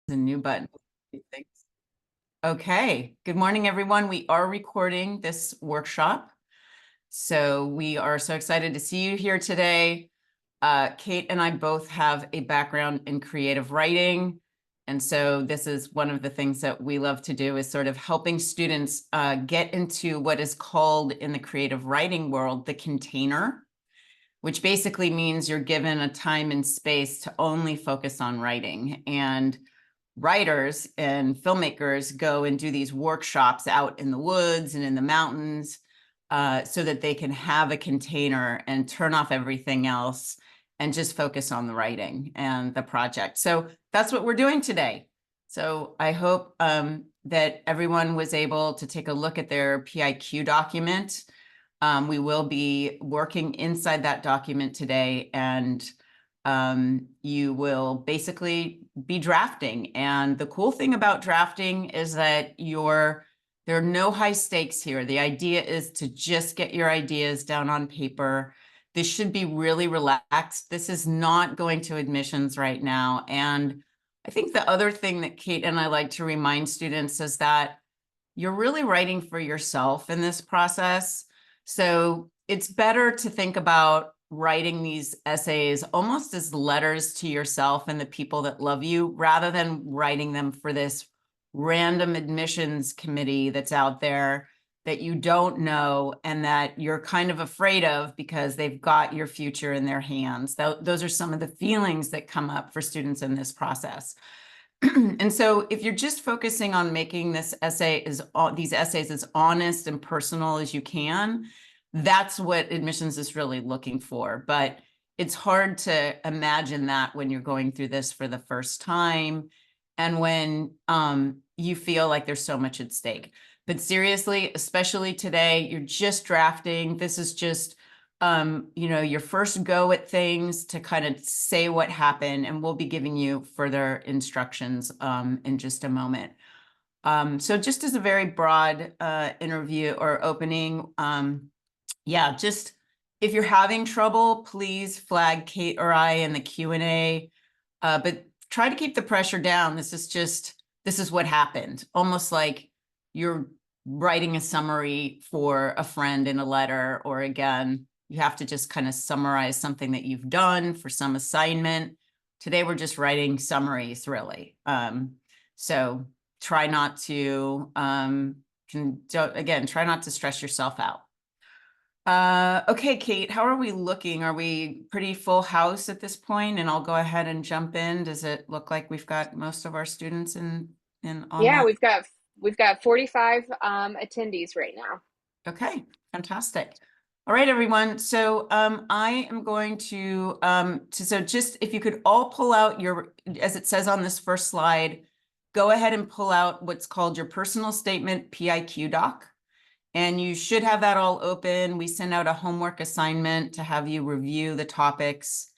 The new button. Okay, good morning, everyone. We are recording this workshop. So we are so excited to see you here today. Kate and I both have a background in creative writing. And so this is one of the things that we love to do, is sort of helping students get into what is called in the creative writing world, the container, which basically means you're given a time and space to only focus on writing. And writers and filmmakers go and do these workshops out in the woods and in the mountains so that they can have a container and turn off everything else and just focus on the writing and the project. So that's what we're doing today. So I hope that everyone was able to take a look at their PIQ document. We will be working inside that document today, and you will basically be drafting. And the cool thing about drafting is that there are no high stakes here. The idea is to just get your ideas down on paper. This should be really relaxed. This is not going to admissions right now. And I think the other thing that Kate and I like to remind students is that you're really writing for yourself in this process. So it's better to think about writing these essays almost as letters to yourself and the people that love you, rather than writing them for this random admissions committee that's out there that you don't know and that you're kind of afraid of because they've got your future in their hands. Those are some of the feelings that come up for students in this process. And so if you're just focusing on making these essays as honest and personal as you can, that's what admissions is really looking for. But it's hard to imagine that when you're going through this for the first time and when you feel like there's so much at stake. But seriously, especially today, you're just drafting. This is just your first go at things to kind of say what happened, and we'll be giving you further instructions in just a moment. So just as a very broad interview or opening, just if you're having trouble, please flag Kate or I in the Q&A, but try to keep the pressure down. This is what happened, almost like you're writing a summary for a friend in a letter, or again, you have to just kind of summarize something that you've done for some assignment. Today, we're just writing summaries, really. So try not to, try not to stress yourself out. Okay, Kate, how are we looking? Are we pretty full house at this point? And I'll go ahead and jump in. Does it look like we've got most of our students in online? Yeah, we've got 45 attendees right now. Okay, fantastic. All right, everyone. So I am going to so just if you could all pull out your, as it says on this first slide, go ahead and pull out what's called your personal statement PIQ doc. And you should have that all open. We send out a homework assignment to have you review the topics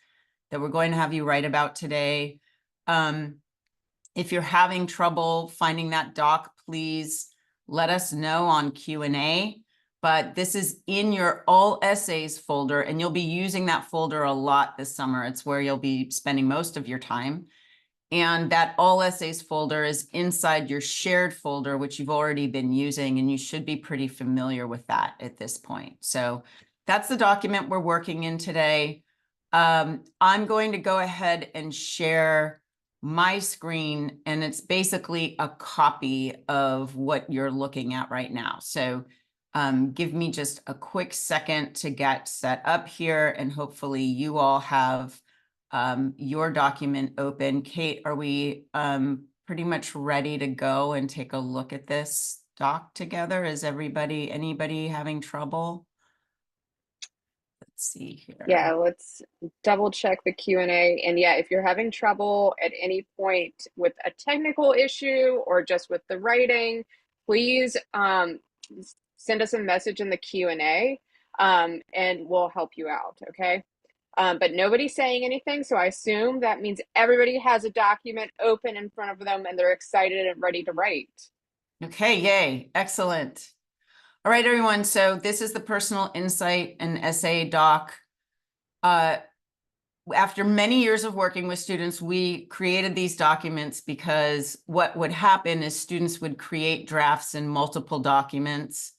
that we're going to have you write about today. If you're having trouble finding that doc, please let us know on Q&A. But this is in your all essays folder, and you'll be using that folder a lot this summer. It's where you'll be spending most of your time. And that all essays folder is inside your shared folder, which you've already been using, and you should be pretty familiar with that at this point. So that's the document we're working in today. I'm going to go ahead and share my screen, and it's basically a copy of what you're looking at right now. So give me just a quick second to get set up here, and hopefully you all have your document open. Kate, are we pretty much ready to go and take a look at this doc together? Is anybody having trouble? Let's see here. Yeah, let's double check the Q&A. And yeah, if you're having trouble at any point with a technical issue or just with the writing, please send us a message in the Q&A and we'll help you out, okay? But nobody's saying anything, so I assume that means everybody has a document open in front of them and they're excited and ready to write. Okay, yay, excellent. All right, everyone, so this is the personal insight and essay doc. after many years of working with students, we created these documents because what would happen is students would create drafts in multiple documents.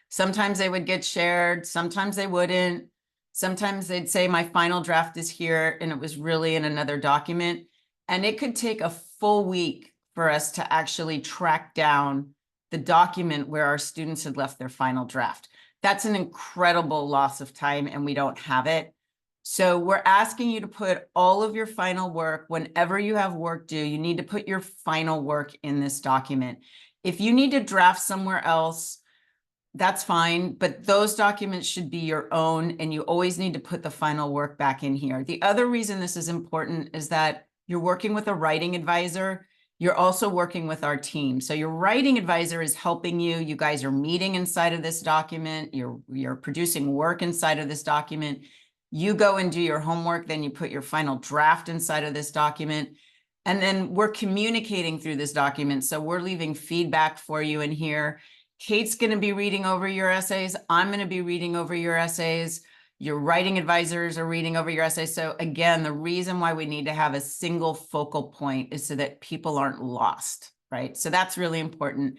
Sometimes they would get shared, sometimes they wouldn't. Sometimes they'd say, my final draft is here, and it was really in another document. And it could take a full week for us to actually track down the document where our students had left their final draft. That's an incredible loss of time, and we don't have it. So we're asking you to put all of your final work, whenever you have work due, you need to put your final work in this document. If you need to draft somewhere else, that's fine, but those documents should be your own, and you always need to put the final work back in here. The other reason this is important is that you're working with a writing advisor. You're also working with our team. So your writing advisor is helping you. You guys are meeting inside of this document. You're producing work inside of this document. You go and do your homework, then you put your final draft inside of this document. And then we're communicating through this document. So we're leaving feedback for you in here. Kate's going to be reading over your essays. I'm going to be reading over your essays. Your writing advisors are reading over your essays. So again, the reason why we need to have a single focal point is so that people aren't lost, right? So that's really important.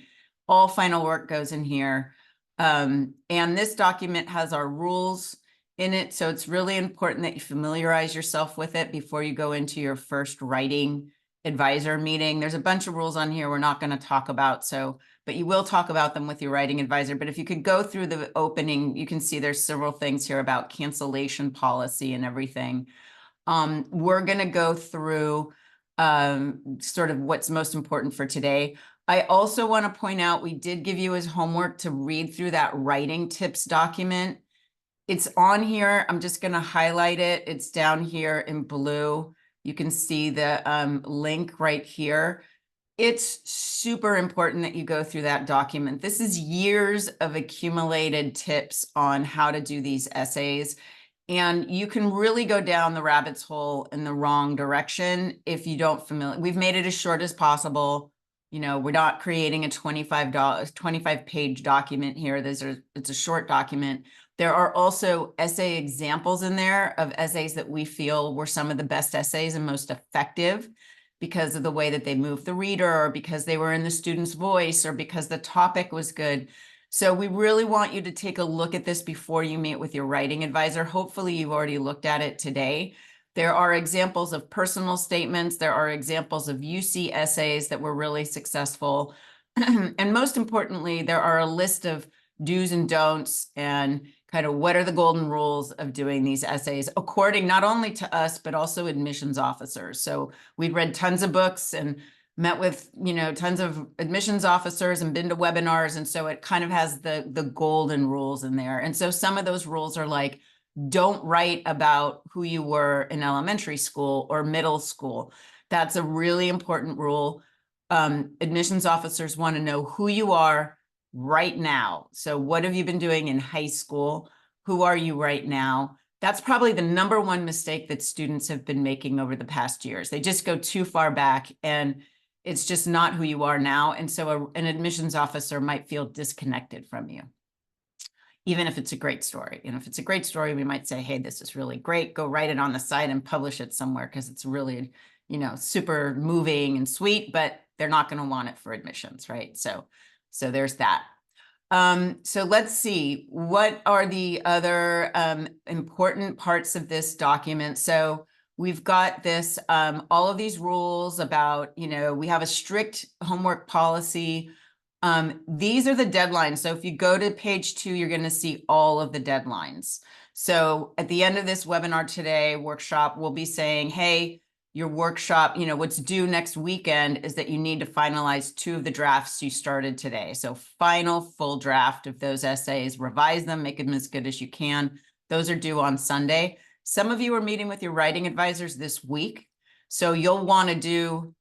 All final work goes in here. And this document has our rules in it. So it's really important that you familiarize yourself with it before you go into your first writing advisor meeting. There's a bunch of rules on here we're not going to talk about. But you will talk about them with your writing advisor. But if you could go through the opening, you can see there's several things here about cancellation policy and everything. We're going to go through sort of what's most important for today. I also want to point out, we did give you as homework to read through that writing tips document. It's on here. I'm just going to highlight it. It's down here in blue. You can see the link right here. It's super important that you go through that document. This is years of accumulated tips on how to do these essays. And you can really go down the rabbit's hole in the wrong direction if you don't familiar. We've made it as short as possible. You know, we're not creating a 25-page document here. It's a short document. There are also essay examples in there of essays that we feel were some of the best essays and most effective because of the way that they moved the reader, or because they were in the student's voice, or because the topic was good. So we really want you to take a look at this before you meet with your writing advisor. Hopefully you've already looked at it today. There are examples of personal statements. There are examples of UC essays that were really successful. And most importantly, there are a list of do's and don'ts and kind of what are the golden rules of doing these essays according not only to us, but also admissions officers. So we'd read tons of books and met with, tons of admissions officers and been to webinars. And so it kind of has the golden rules in there. And so some of those rules are like, don't write about who you were in elementary school or middle school. That's a really important rule. Admissions officers want to know who you are right now. So what have you been doing in high school? Who are you right now? That's probably the number one mistake that students have been making over the past years. They just go too far back, and it's just not who you are now. And so an admissions officer might feel disconnected from you, even if it's a great story. And if it's a great story, we might say, hey, this is really great. Go write it on the side and publish it somewhere because it's really, super moving and sweet, but they're not going to want it for admissions, right? So there's that. So let's see, what are the other important parts of this document? So we've got this, all of these rules about, we have a strict homework policy. These are the deadlines. So if you go to page 2, you're going to see all of the deadlines. So at the end of this webinar today, workshop, we'll be saying, hey, your workshop, what's due next weekend is that you need to finalize 2 of the drafts you started today. So final full draft of those essays, revise them, make them as good as you can. Those are due on Sunday. Some of you are meeting with your writing advisors this week. So you'll want to do,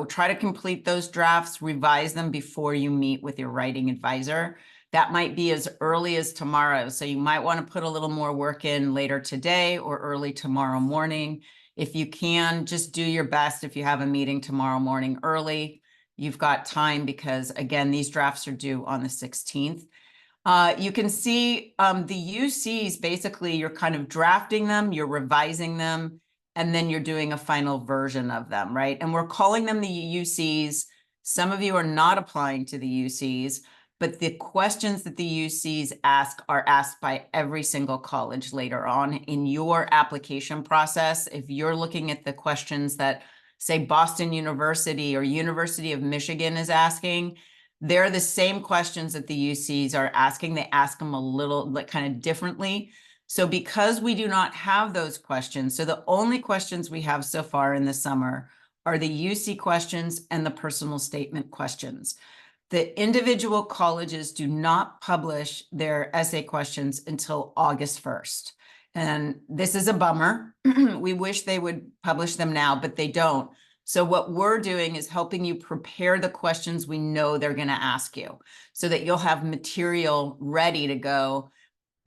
try to complete those drafts, revise them before you meet with your writing advisor. That might be as early as tomorrow. So you might want to put a little more work in later today or early tomorrow morning. If you can, just do your best. If you have a meeting tomorrow morning early, you've got time because, again, these drafts are due on the 16th. You can see the UCs, basically, you're kind of drafting them, you're revising them, and then you're doing a final version of them, right? And we're calling them the UCs. Some of you are not applying to the UCs, but the questions that the UCs ask are asked by every single college later on in your application process. If you're looking at the questions that, say, Boston University or University of Michigan is asking, they're the same questions that the UCs are asking. They ask them a little, like, kind of differently. So because we do not have those questions, so the only questions we have so far in the summer are the UC questions and the personal statement questions. The individual colleges do not publish their essay questions until August 1st. And this is a bummer. We wish they would publish them now, but they don't. So what we're doing is helping you prepare the questions we know they're going to ask you so that you'll have material ready to go.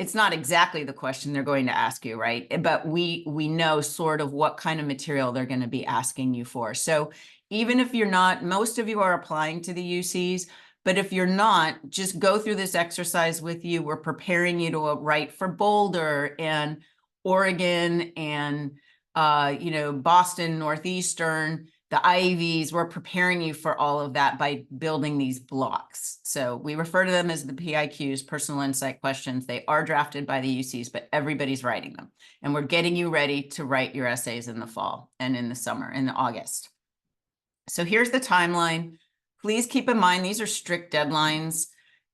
It's not exactly the question they're going to ask you, right? But we know sort of what kind of material they're going to be asking you for. So even if you're not, most of you are applying to the UCs, but if you're not, just go through this exercise with you. We're preparing you to write for Boulder and Oregon and Boston, Northeastern, the Ivies. We're preparing you for all of that by building these blocks. So we refer to them as the PIQs, personal insight questions. They are drafted by the UCs, but everybody's writing them. And we're getting you ready to write your essays in the fall and in the summer, in August. So here's the timeline. Please keep in mind, these are strict deadlines.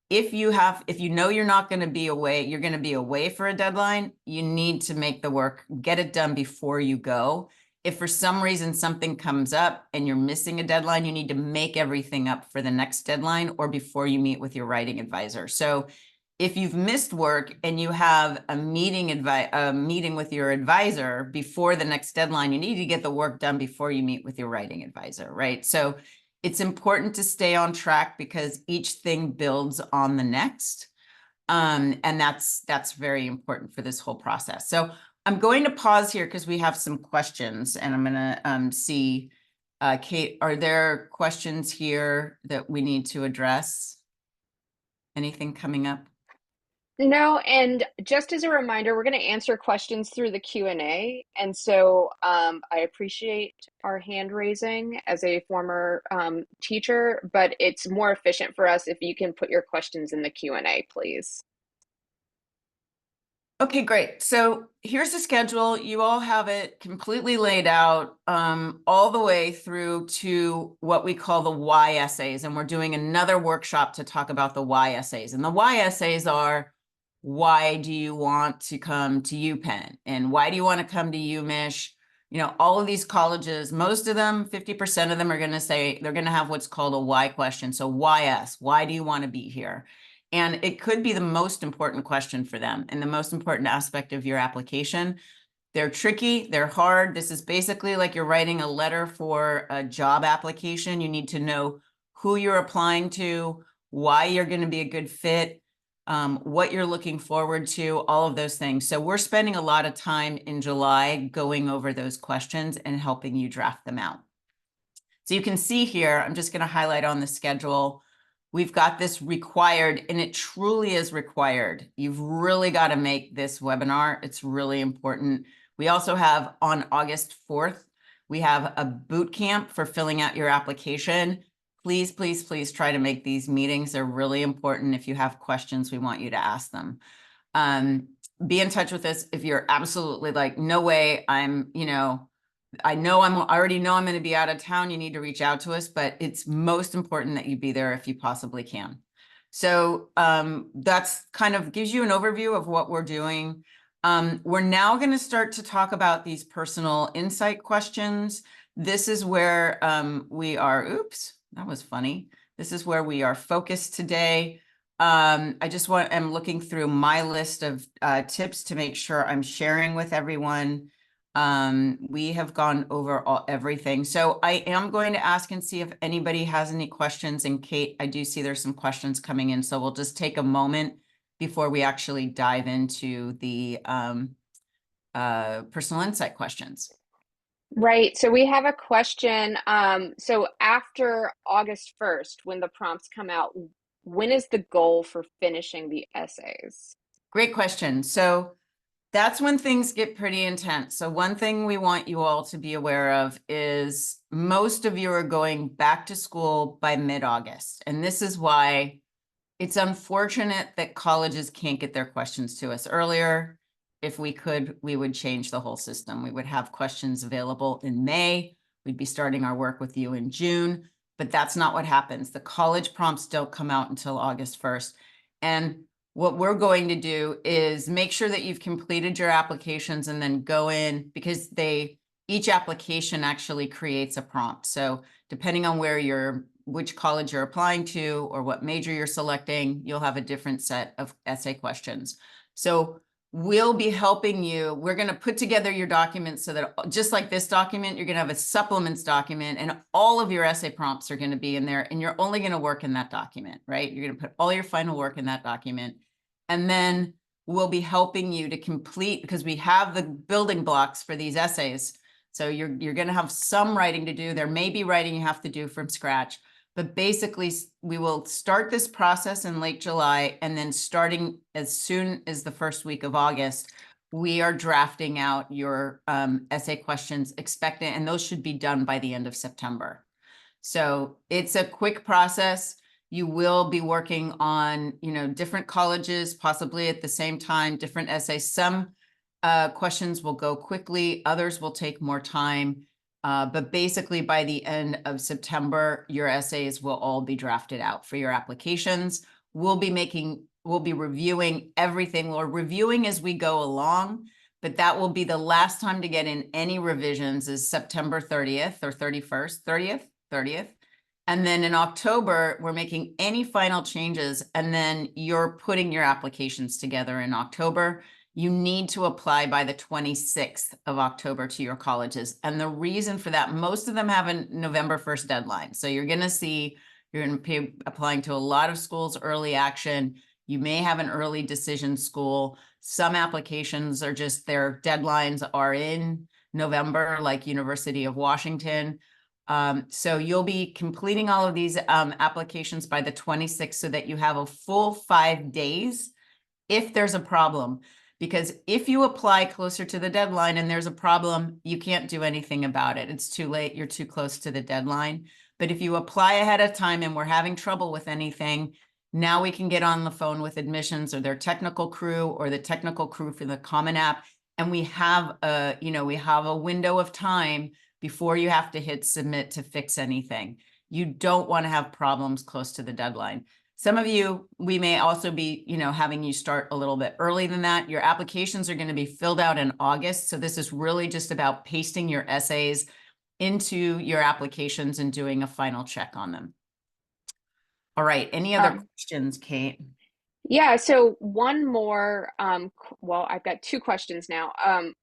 If you know you're not going to be away, you're going to be away for a deadline, you need to make the work, get it done before you go. If for some reason something comes up and you're missing a deadline, you need to make everything up for the next deadline or before you meet with your writing advisor. So if you've missed work and you have a meeting with your advisor before the next deadline, you need to get the work done before you meet with your writing advisor, right? So it's important to stay on track because each thing builds on the next. And that's very important for this whole process. So I'm going to pause here because we have some questions and I'm going to see, Kate, are there questions here that we need to address? Anything coming up? No, and just as a reminder, we're going to answer questions through the Q&A. And so I appreciate our hand raising as a former teacher, but it's more efficient for us if you can put your questions in the Q&A, please. Okay, great. So here's the schedule. You all have it completely laid out all the way through to what we call the why essays. And we're doing another workshop to talk about the why essays. And the why essays are, why do you want to come to UPenn? And why do you want to come to UMich? You know, all of these colleges, most of them, 50% of them are going to say, they're going to have what's called a why question. So why us? Why do you want to be here? And it could be the most important question for them and the most important aspect of your application. They're tricky, they're hard. This is basically like you're writing a letter for a job application. You need to know who you're applying to, why you're going to be a good fit, what you're looking forward to, all of those things. So we're spending a lot of time in July going over those questions and helping you draft them out. So you can see here, I'm just going to highlight on the schedule. We've got this required, and it truly is required. You've really got to make this webinar. It's really important. We also have on August 4th, we have a boot camp for filling out your application. Please, please, please try to make these meetings. They're really important. If you have questions, we want you to ask them. Be in touch with us if you're absolutely like, no way, I already know I'm going to be out of town. You need to reach out to us, but it's most important that you be there if you possibly can. So that's kind of gives you an overview of what we're doing. We're now going to start to talk about these personal insight questions. This is where we are. Oops, that was funny. This is where we are focused today. I'm looking through my list of tips to make sure I'm sharing with everyone. We have gone over everything. So I am going to ask and see if anybody has any questions. And Kate, I do see there's some questions coming in. So we'll just take a moment before we actually dive into the personal insight questions. Right. So we have a question. So after August 1st, when the prompts come out, when is the goal for finishing the essays? Great question. So That's when things get pretty intense. So one thing we want you all to be aware of is most of you are going back to school by mid-August. And this is why it's unfortunate that colleges can't get their questions to us earlier. If we could, we would change the whole system. We would have questions available in May. We'd be starting our work with you in June, but that's not what happens. The college prompts don't come out until August 1st. And what we're going to do is make sure that you've completed your applications and then go in, because each application actually creates a prompt. So depending on which college you're applying to or what major you're selecting, you'll have a different set of essay questions. So we'll be helping you. We're going to put together your documents so that just like this document, you're going to have a supplements document and all of your essay prompts are going to be in there, and you're only going to work in that document, right? You're going to put all your final work in that document. And then we'll be helping you to complete, because we have the building blocks for these essays. So you're going to have some writing to do. There may be writing you have to do from scratch. But basically, we will start this process in late July, and then starting as soon as the first week of August, we are drafting out your essay questions expected, and those should be done by the end of September. So it's a quick process. You will be working on, different colleges, possibly at the same time, different essays. Some questions will go quickly, others will take more time. But basically by the end of September, your essays will all be drafted out for your applications. We'll be reviewing everything. We're reviewing as we go along, but that will be the last time to get in any revisions is September 30th or 31st, 30th. And then in October, we're making any final changes, and then you're putting your applications together in October. You need to apply by the 26th of October to your colleges. And the reason for that, most of them have a November 1st deadline. So you're going to be applying to a lot of schools early action. You may have an early decision school. Some applications are just, their deadlines are in November, like University of Washington. So you'll be completing all of these applications by the 26th so that you have a full 5 days if there's a problem. Because if you apply closer to the deadline and there's a problem, you can't do anything about it. It's too late. You're too close to the deadline. But if you apply ahead of time and we're having trouble with anything, now we can get on the phone with admissions or their technical crew or the technical crew for the Common App. And we have a window of time before you have to hit submit to fix anything. You don't want to have problems close to the deadline. Some of you, we may also be, having you start a little bit early than that. Your applications are going to be filled out in August. So this is really just about pasting your essays into your applications and doing a final check on them. All right. Any other questions, Kate? Yeah, so one more, well, I've got two questions now.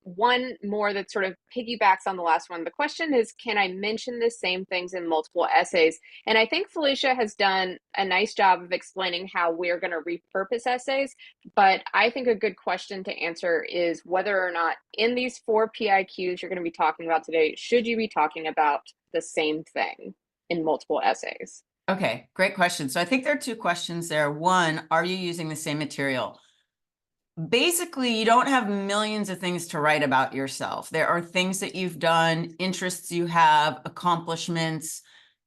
One more that sort of piggybacks on the last one. The question is, can I mention the same things in multiple essays? And I think Felicia has done a nice job of explaining how we're going to repurpose essays. But I think a good question to answer is whether or not in these 4 PIQs you're going to be talking about today, should you be talking about the same thing in multiple essays? Okay, great question. So I think there are 2 questions there. One, are you using the same material? Basically, you don't have millions of things to write about yourself. There are things that you've done, interests you have, accomplishments,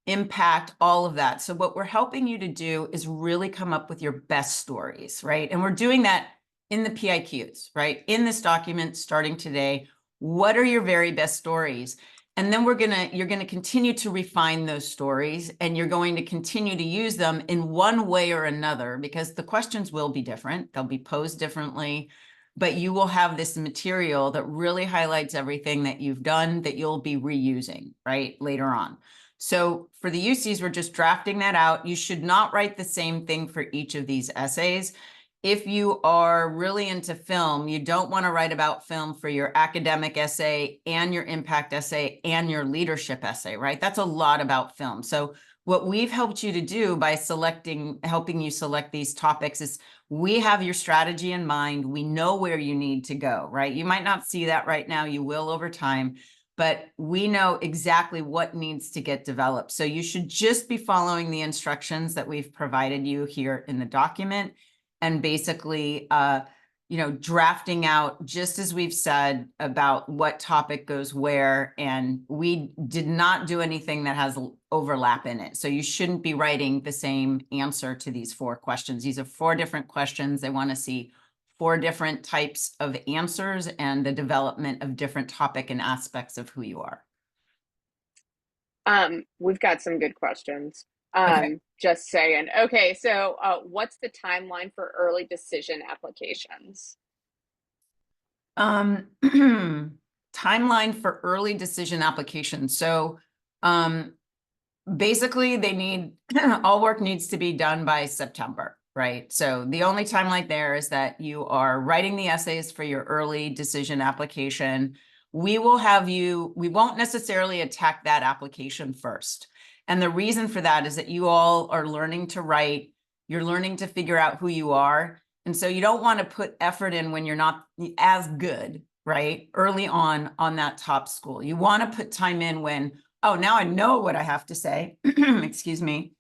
impact, all of that. So what we're helping you to do is really come up with your best stories, right? And we're doing that in the PIQs, right? In this document starting today, what are your very best stories? And then you're gonna continue to refine those stories, and you're going to continue to use them in one way or another, because the questions will be different. They'll be posed differently, but you will have this material that really highlights everything that you've done that you'll be reusing, right, later on. So for the UCs, we're just drafting that out. You should not write the same thing for each of these essays. If you are really into film, you don't want to write about film for your academic essay and your impact essay and your leadership essay, right? That's a lot about film. So what we've helped you to do by helping you select these topics is we have your strategy in mind. We know where you need to go, right? You might not see that right now. You will over time, but we know exactly what needs to get developed. So you should just be following the instructions that we've provided you here in the document. And basically, drafting out, just as we've said, about what topic goes where, and we did not do anything that has overlap in it. So you shouldn't be writing the same answer to these 4 questions. These are 4 different questions. They want to see 4 different types of answers and the development of different topic and aspects of who you are. We've got some good questions. Okay. Just saying. Okay, so what's the timeline for early decision applications? Timeline for early decision applications. So basically they need all work needs to be done by September, right? So the only timeline there is that you are writing the essays for your early decision application. We won't necessarily attack that application first. And the reason for that is that you all are learning to write, you're learning to figure out who you are. And so you don't want to put effort in when you're not as good, right? Early on that top school. You want to put time in when, oh, now I know what I have to say. Excuse me.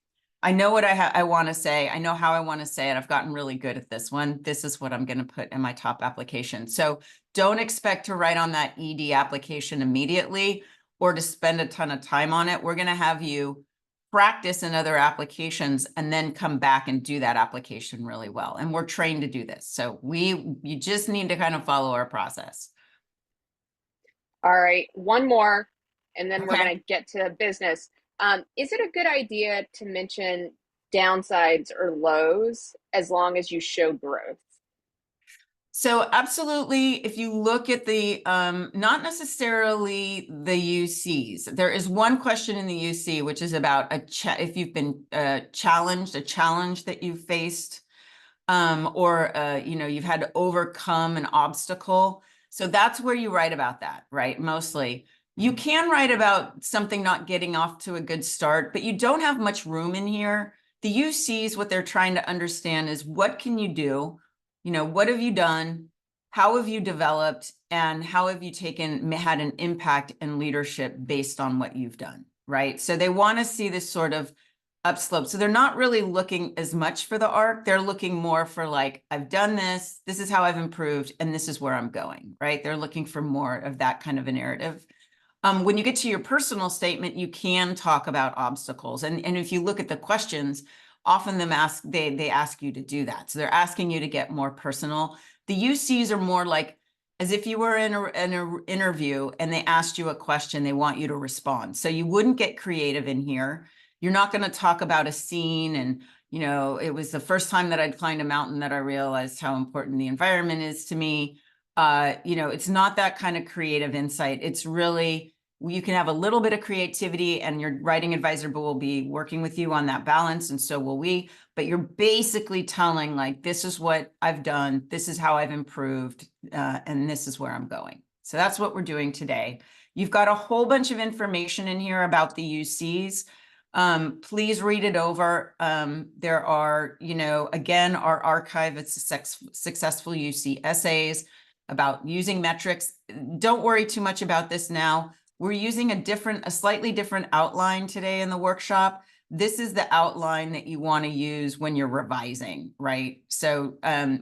I know what I want to say. I know how I want to say it. I've gotten really good at this one. This is what I'm going to put in my top application. So don't expect to write on that ED application immediately or to spend a ton of time on it. We're going to have you practice in other applications and then come back and do that application really well. And we're trained to do this. So you just need to kind of follow our process. All right, one more, and then we're Okay. going to get to business. Is it a good idea to mention downsides or lows as long as you show growth? So absolutely, if you look at the, not necessarily the UCs, there is one question in the UC, which is about if you've been challenged, a challenge that you've faced, or you've had to overcome an obstacle. So that's where you write about that, right? Mostly. You can write about something not getting off to a good start, but you don't have much room in here. The UCs, what they're trying to understand is what can you do? What have you done? How have you developed? And how have you had an impact and leadership based on what you've done, right? So they want to see this sort of upslope. So they're not really looking as much for the arc. They're looking more for like, I've done this, this is how I've improved, and this is where I'm going, right? They're looking for more of that kind of a narrative. When you get to your personal statement, you can talk about obstacles. And if you look at the questions, often they ask you to do that. So they're asking you to get more personal. The UCs are more like as if you were in an interview and they asked you a question, they want you to respond. So you wouldn't get creative in here. You're not going to talk about a scene and, it was the first time that I'd climbed a mountain that I realized how important the environment is to me. It's not that kind of creative insight. It's really, you can have a little bit of creativity and your writing advisor will be working with you on that balance. And so will we, but you're basically telling like, this is what I've done. This is how I've improved. And this is where I'm going. So that's what we're doing today. You've got a whole bunch of information in here about the UCs. Please read it over. There are, again, our archive, it's successful UC essays about using metrics. Don't worry too much about this now. We're using a slightly different outline today in the workshop. This is the outline that you want to use when you're revising, right? So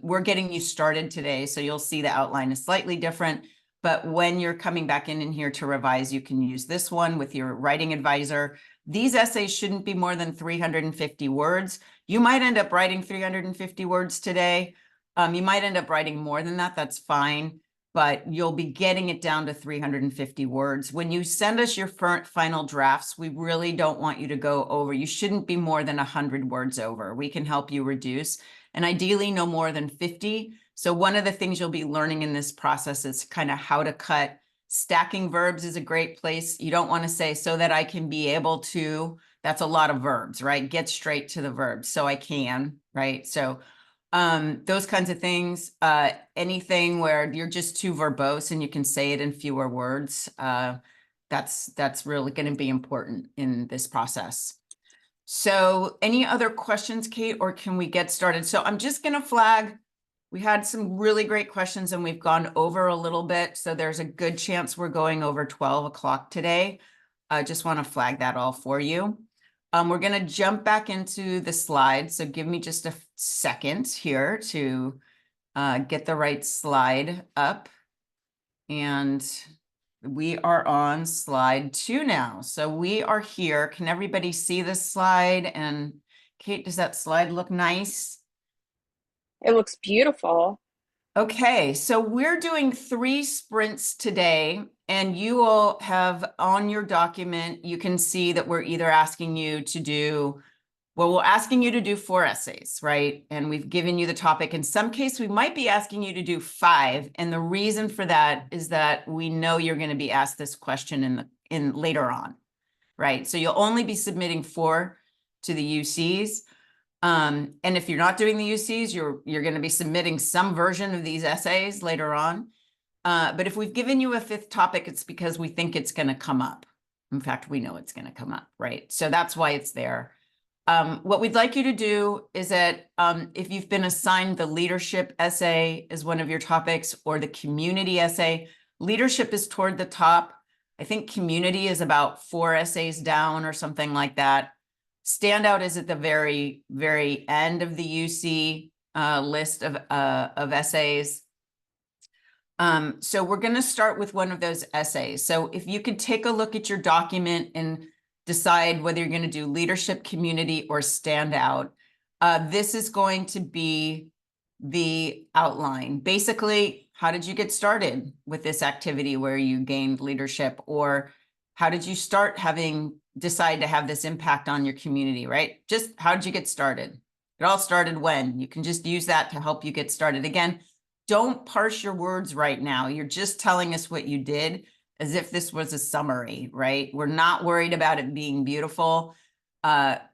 we're getting you started today. So you'll see the outline is slightly different, but when you're coming back in here to revise, you can use this one with your writing advisor. These essays shouldn't be more than 350 words. You might end up writing 350 words today. You might end up writing more than that. That's fine, but you'll be getting it down to 350 words. When you send us your final drafts, we really don't want you to go over. You shouldn't be more than 100 words over. We can help you reduce, and ideally no more than 50. So one of the things you'll be learning in this process is kind of how to cut. Stacking verbs is a great place. You don't want to say, so that I can be able to, that's a lot of verbs, right? Get straight to the verbs. So I can, right? So those kinds of things, anything where you're just too verbose and you can say it in fewer words, that's really going to be important in this process. So any other questions, Kate, or can we get started? So I'm just going to flag, we had some really great questions and we've gone over a little bit. So there's a good chance we're going over 12 o'clock today. I just want to flag that all for you. We're going to jump back into the slides. So give me just a second here to get the right slide up. And we are on slide 2 now. So we are here. Can everybody see this slide? And Kate, does that slide look nice? It looks beautiful. Okay, so we're doing 3 sprints today, and you will have on your document, you can see that we're either asking you to do, well, we're asking you to do 4 essays, right? And we've given you the topic. In some case, we might be asking you to do 5. And the reason for that is that we know you're going to be asked this question in later on, right? So you'll only be submitting 4 to the UCs. And if you're not doing the UCs, you're going to be submitting some version of these essays later on. But if we've given you a 5th topic, it's because we think it's going to come up. In fact, we know it's going to come up, right? So that's why it's there. What we'd like you to do is that if you've been assigned the leadership essay as one of your topics or the community essay, leadership is toward the top. I think community is about 4 essays down or something like that. Standout is at the very, very end of the UC list of essays. So we're going to start with one of those essays. So if you could take a look at your document and decide whether you're going to do leadership, community, or standout, this is going to be the outline. Basically, how did you get started with this activity where you gained leadership, or how did you start decide to have this impact on your community, right? Just how did you get started? It all started when? You can just use that to help you get started. Again, don't parse your words right now. You're just telling us what you did as if this was a summary, right? We're not worried about it being beautiful.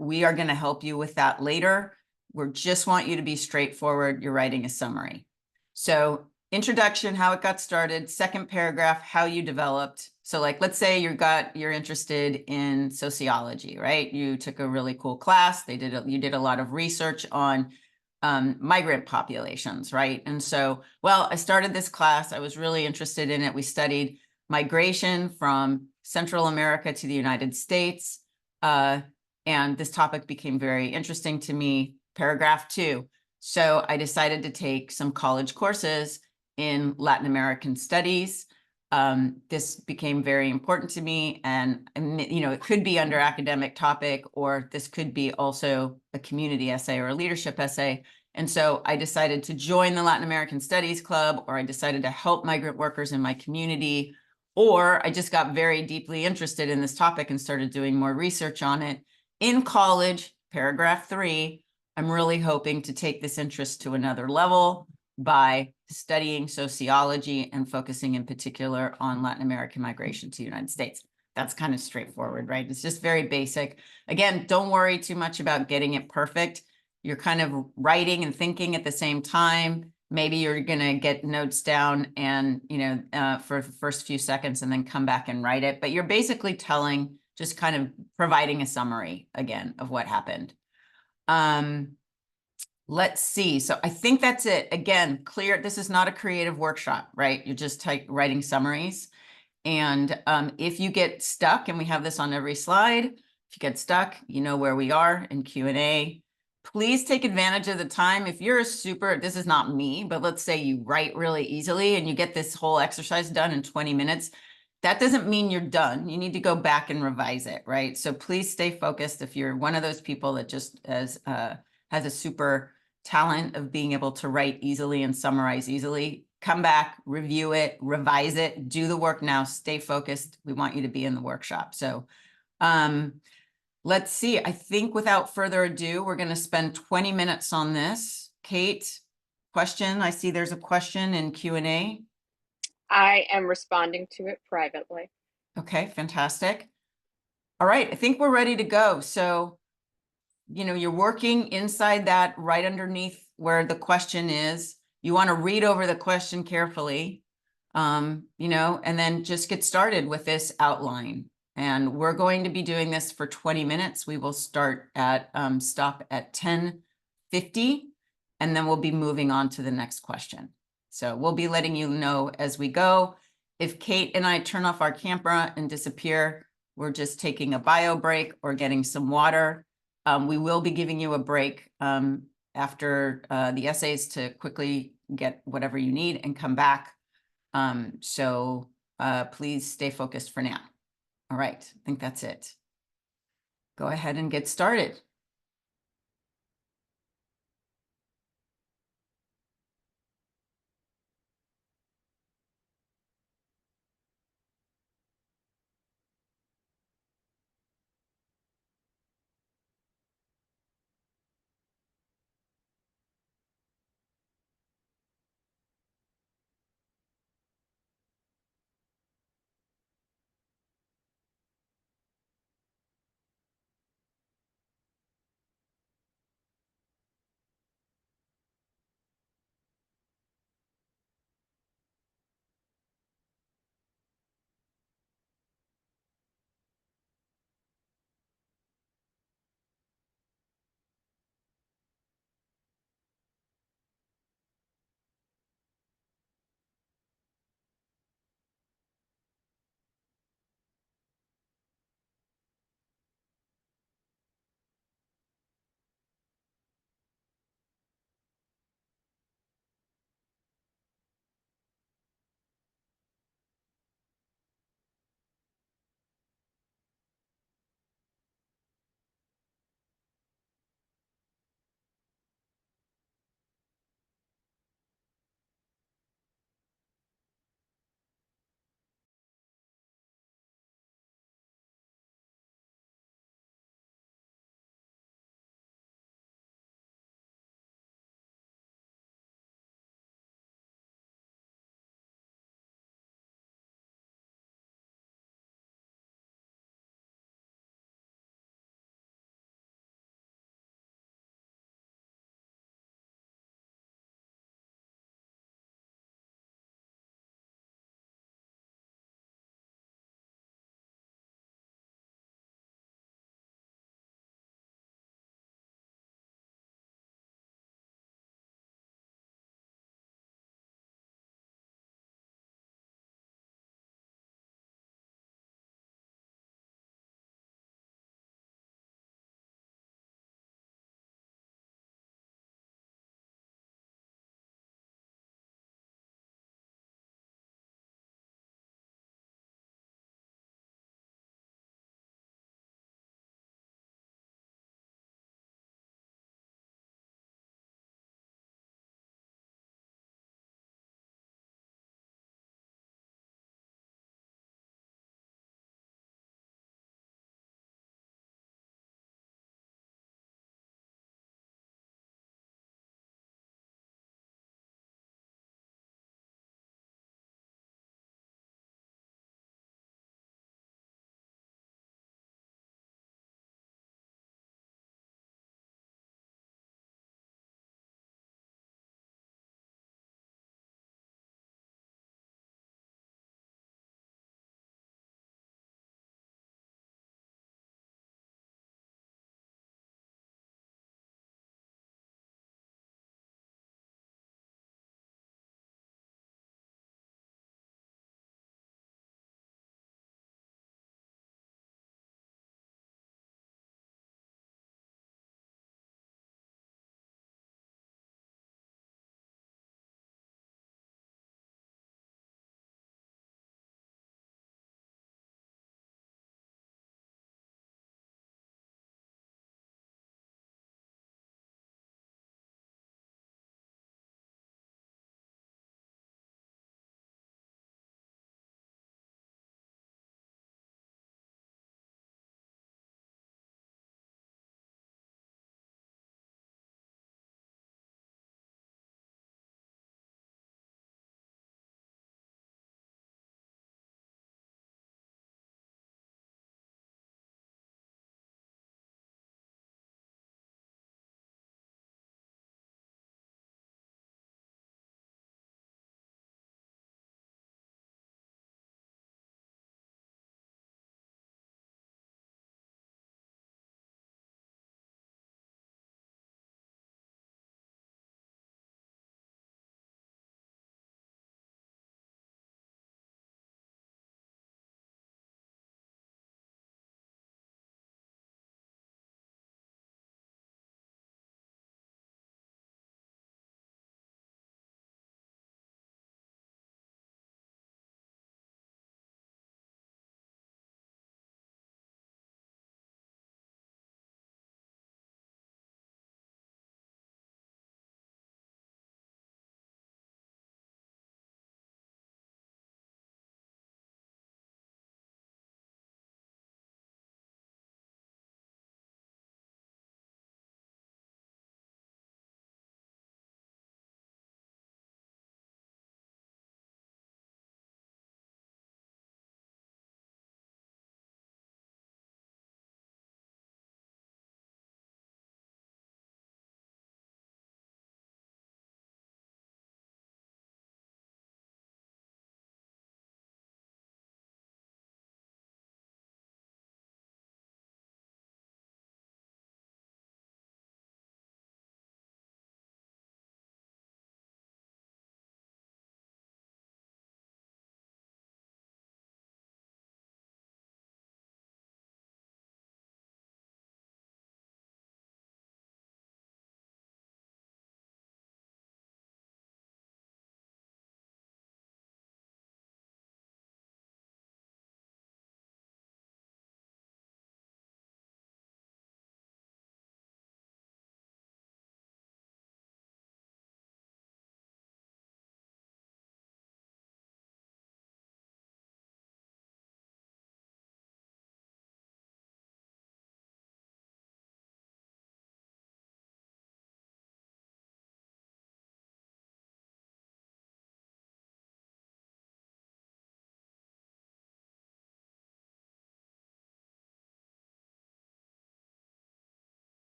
We are going to help you with that later. We just want you to be straightforward. You're writing a summary. So introduction, how it got started. 2nd paragraph, how you developed. So like, let's say you're interested in sociology, right? You took a really cool class. You did a lot of research on migrant populations, right? And so, well, I started this class. I was really interested in it. We studied migration from Central America to the United States. And this topic became very interesting to me. Paragraph 2. So I decided to take some college courses in Latin American studies. This became very important to me, and it could be under academic topic, or this could be also a community essay or a leadership essay. And so I decided to join the Latin American Studies Club, or I decided to help migrant workers in my community, or I just got very deeply interested in this topic and started doing more research on it. In college, paragraph 3, I'm really hoping to take this interest to another level by studying sociology and focusing in particular on Latin American migration to the United States. That's kind of straightforward, right? It's just very basic. Again, don't worry too much about getting it perfect. You're kind of writing and thinking at the same time. Maybe you're going to get notes down and, for the first few seconds and then come back and write it. But you're basically just kind of providing a summary again of what happened. Let's see. So I think that's it. Again, clear. This is not a creative workshop, right? You're just writing summaries. And if you get stuck, and we have this on every slide, if you get stuck, you know where we are in Q&A. Please take advantage of the time. If you're this is not me, but let's say you write really easily and you get this whole exercise done in 20 minutes. That doesn't mean you're done. You need to go back and revise it, right? So please stay focused. If you're one of those people that just has a super talent of being able to write easily and summarize easily, come back, review it, revise it, do the work now, stay focused. We want you to be in the workshop. So let's see. I think without further ado, we're going to spend 20 minutes on this. Kate, question? I see there's a question in Q&A. I am responding to it privately. Okay, fantastic. All right, I think we're ready to go. So you're working inside that right underneath where the question is. You want to read over the question carefully, and then just get started with this outline. And we're going to be doing this for 20 minutes. We will stop at 10:50, and then we'll be moving on to the next question. So we'll be letting you know as we go. If Kate and I turn off our camera and disappear, we're just taking a bio break or getting some water. We will be giving you a break after the essays to quickly get whatever you need and come back. So please stay focused for now. All right, I think that's it. Go ahead and get started.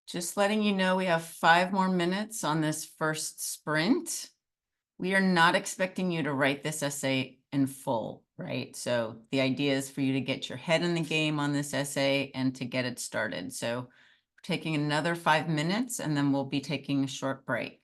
Just letting you know, we have 5 more minutes on this first sprint. We are not expecting you to write this essay in full, right? So the idea is for you to get your head in the game on this essay and to get it started. So we're taking another 5 minutes and then we'll be taking a short break.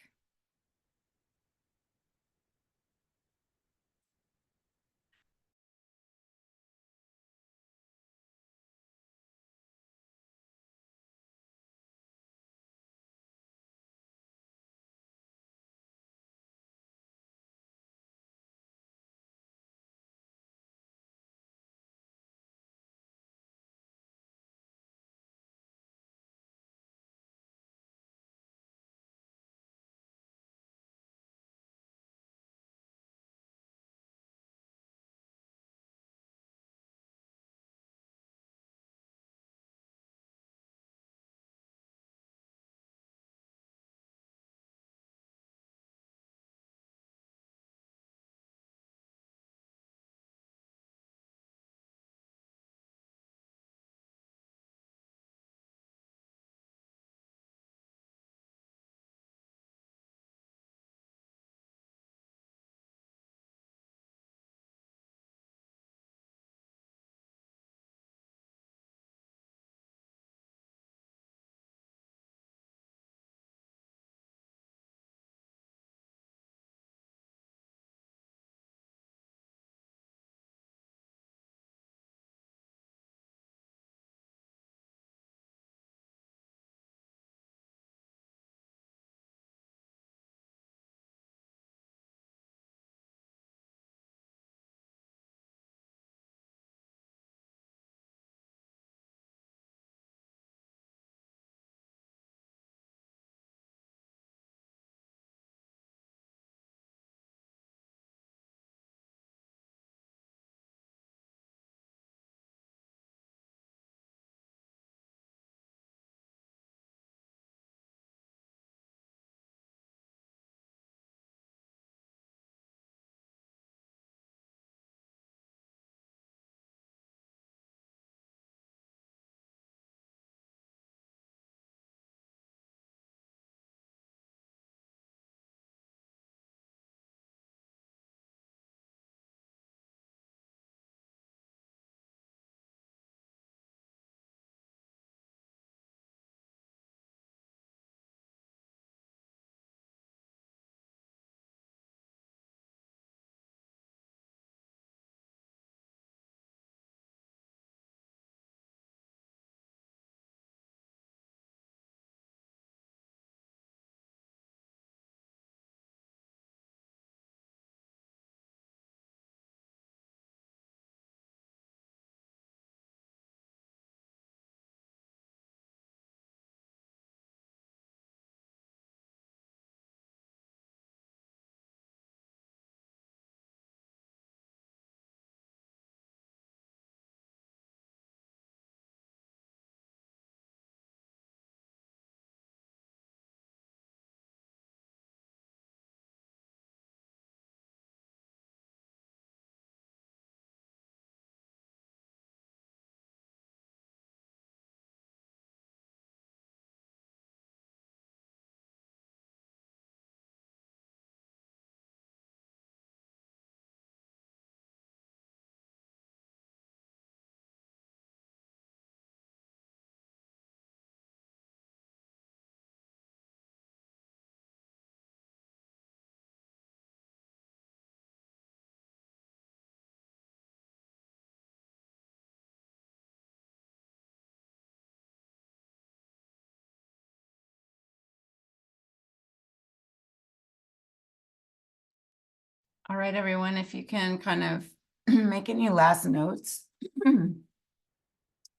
All right, everyone, if you can kind of make any last notes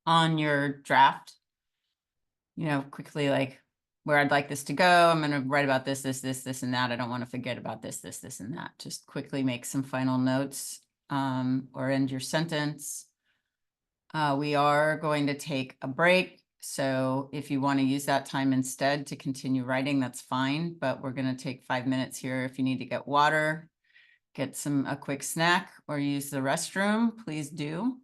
on your draft, quickly, like where I'd like this to go. I'm going to write about this, and that. I don't want to forget about this, and that. Just quickly make some final notes or end your sentence. We are going to take a break. So if you want to use that time instead to continue writing, that's fine. But we're going to take 5 minutes here. If you need to get water, get a quick snack or use the restroom, please do.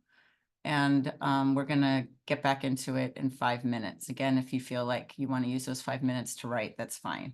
And we're going to get back into it in 5 minutes. Again, if you feel like you want to use those 5 minutes to write, that's fine.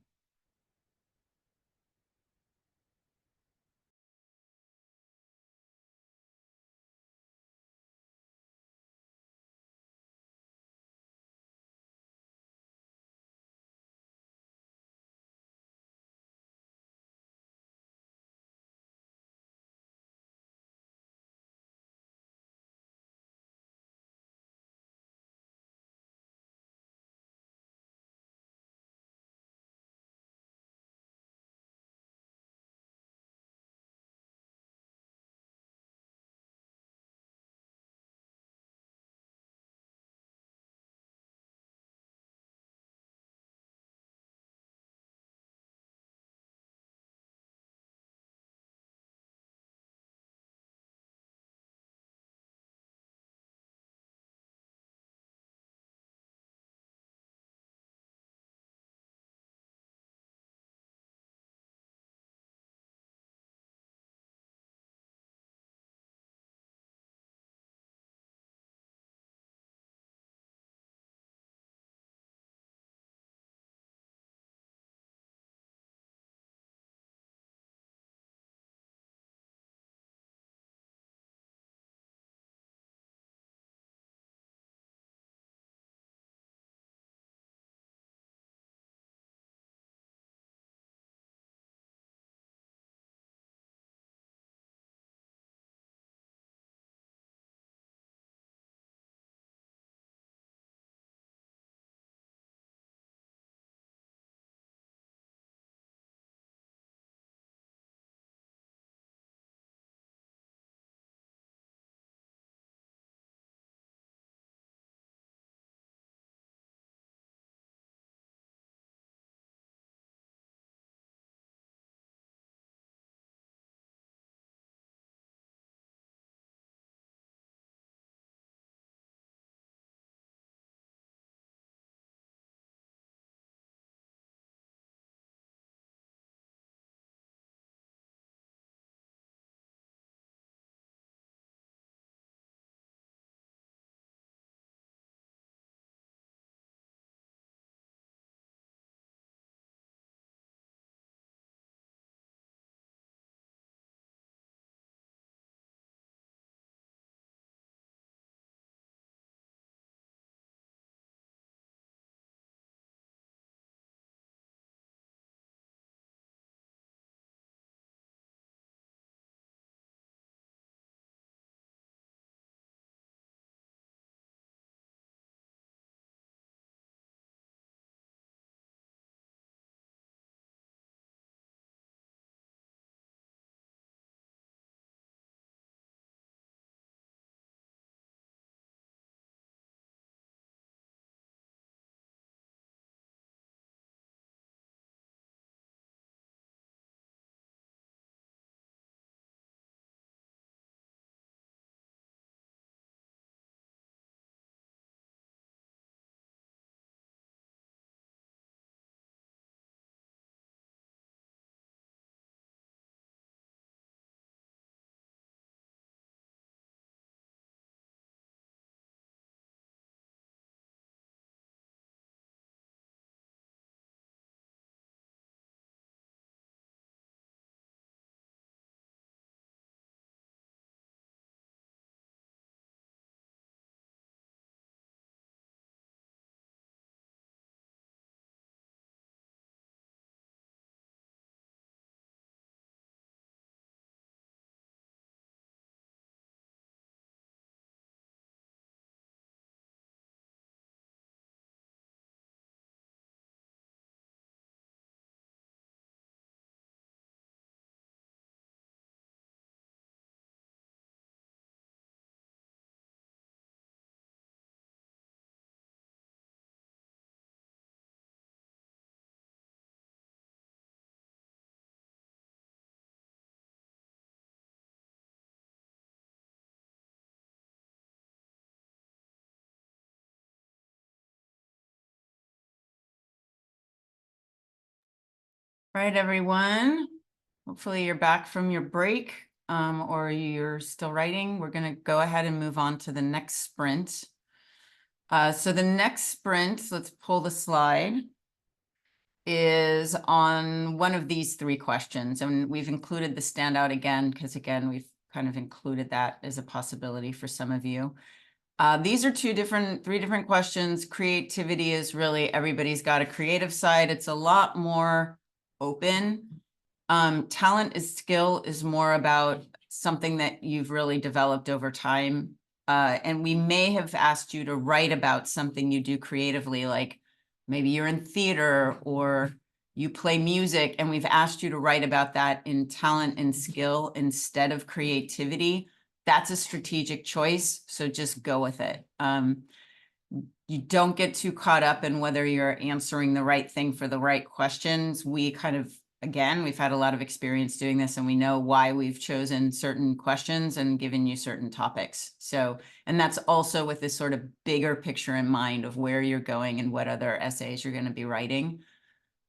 Right, everyone. Hopefully you're back from your break. or you're still writing, we're going to go ahead and move on to the next sprint. So the next sprint, let's pull the slide, is on one of these three questions. And we've included the standout again, because again, we've kind of included that as a possibility for some of you. These are three different questions. Creativity is really, everybody's got a creative side. It's a lot more open. Talent is skill is more about something that you've really developed over time. And we may have asked you to write about something you do creatively, like maybe you're in theater or you play music, and we've asked you to write about that in talent and skill instead of creativity. That's a strategic choice, so just go with it. You don't get too caught up in whether you're answering the right thing for the right questions. We kind of, again, we've had a lot of experience doing this, and we know why we've chosen certain questions and given you certain topics. So, and that's also with this sort of bigger picture in mind of where you're going and what other essays you're going to be writing.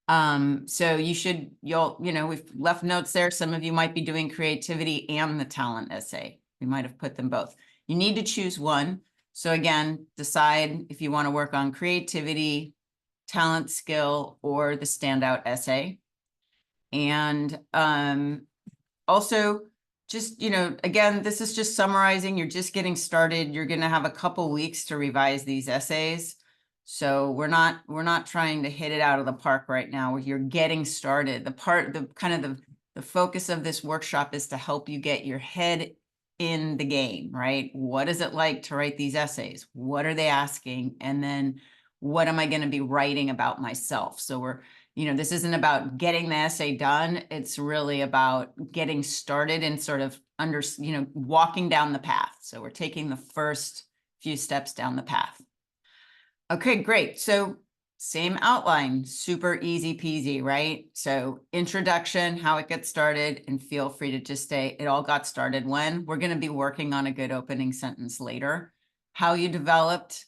So we've left notes there. Some of you might be doing creativity and the talent essay. We might have put them both. You need to choose one. So again, decide if you want to work on creativity, talent, skill, or the standout essay. And also just, again, this is just summarizing. You're just getting started. You're going to have a couple weeks to revise these essays. So we're not trying to hit it out of the park right now. You're getting started. The focus of this workshop is to help you get your head in the game, right? What is it like to write these essays? What are they asking? And then what am I going to be writing about myself? So this isn't about getting the essay done. It's really about getting started and sort of walking down the path. So we're taking the first few steps down the path. Okay, great. So same outline, super easy peasy, right? So introduction, how it gets started, and feel free to just say it all got started when. We're going to be working on a good opening sentence later. How you developed,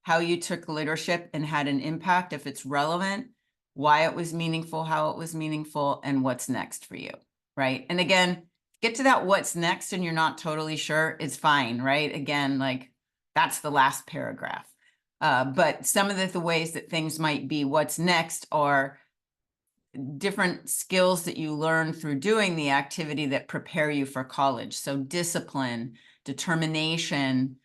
how you took leadership and had an impact if it's relevant, why it was meaningful, how it was meaningful, and what's next for you, right? And again, get to that what's next and you're not totally sure, it's fine, right? Again, like that's the last paragraph. But some of the ways that things might be what's next are different skills that you learn through doing the activity that prepare you for college. So discipline, determination,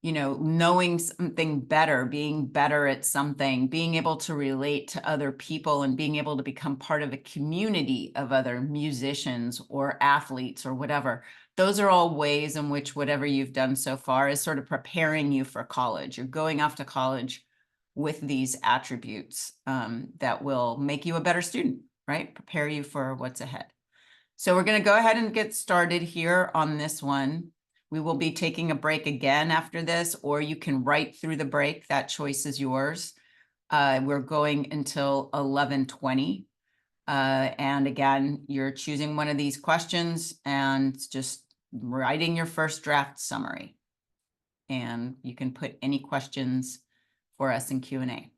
knowing something better, being better at something, being able to relate to other people and being able to become part of a community of other musicians or athletes or whatever. Those are all ways in which whatever you've done so far is sort of preparing you for college. You're going off to college with these attributes that will make you a better student, right? Prepare you for what's ahead. So we're going to go ahead and get started here on this one. We will be taking a break again after this, or you can write through the break. That choice is yours. We're going until 11:20. And again, you're choosing one of these questions and just writing your first draft summary. And you can put any questions for us in Q&A.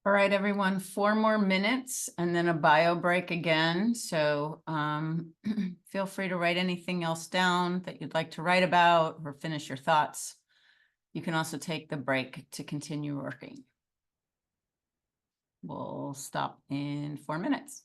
All right, everyone, 4 more minutes and then a bio break again. So feel free to write anything else down that you'd like to write about or finish your thoughts. You can also take the break to continue working. We'll stop in 4 minutes.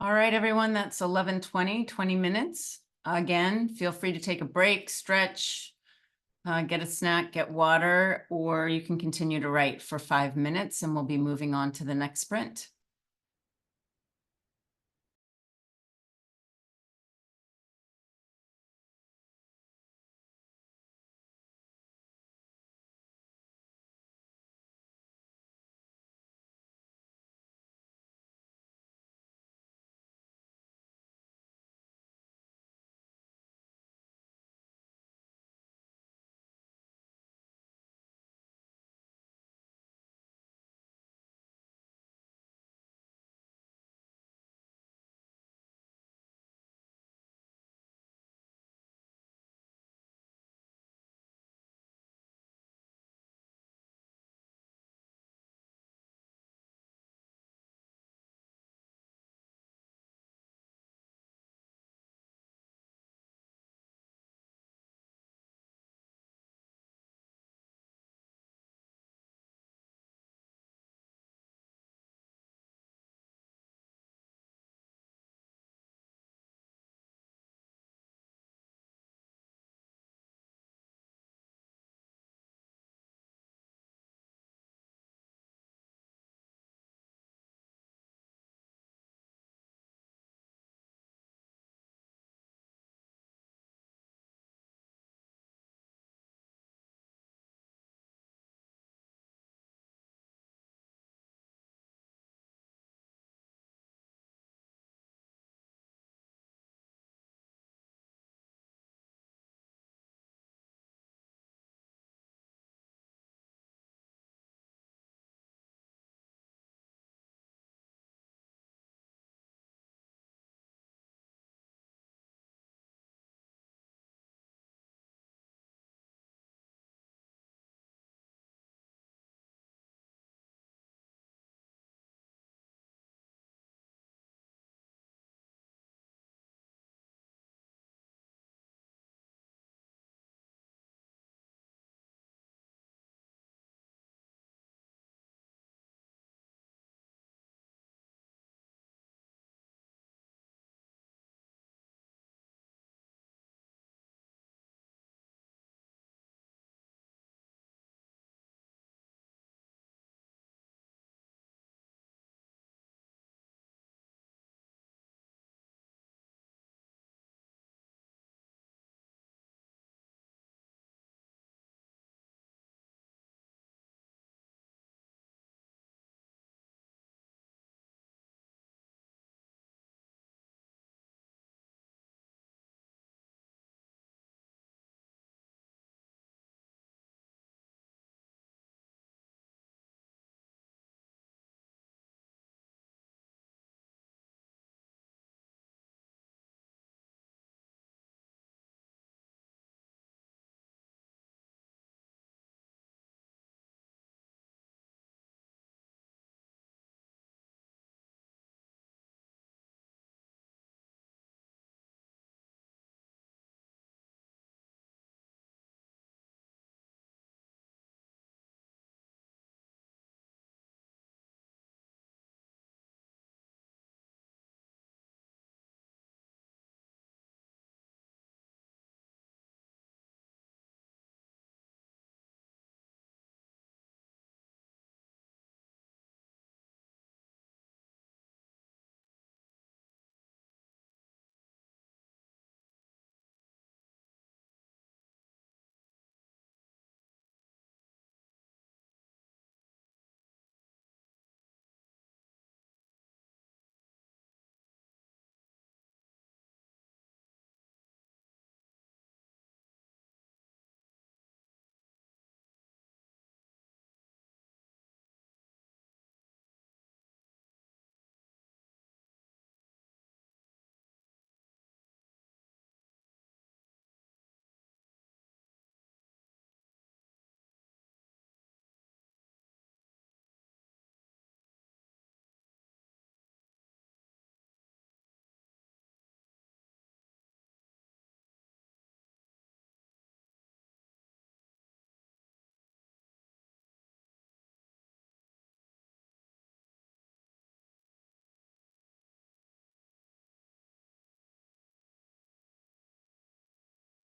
All right, everyone, that's 11:20, 20 minutes. Again, feel free to take a break, stretch, get a snack, get water, or you can continue to write for 5 minutes and we'll be moving on to the next sprint.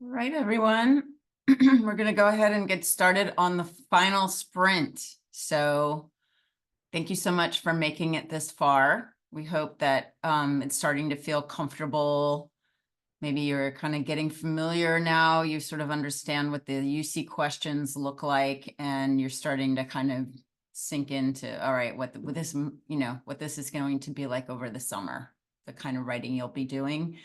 All right, everyone. We're going to go ahead and get started on the final sprint. So thank you so much for making it this far. We hope that it's starting to feel comfortable. Maybe you're kind of getting familiar now. You sort of understand what the UC questions look like, and you're starting to kind of sink into, all right, what this, what this is going to be like over the summer, the kind of writing you'll be doing.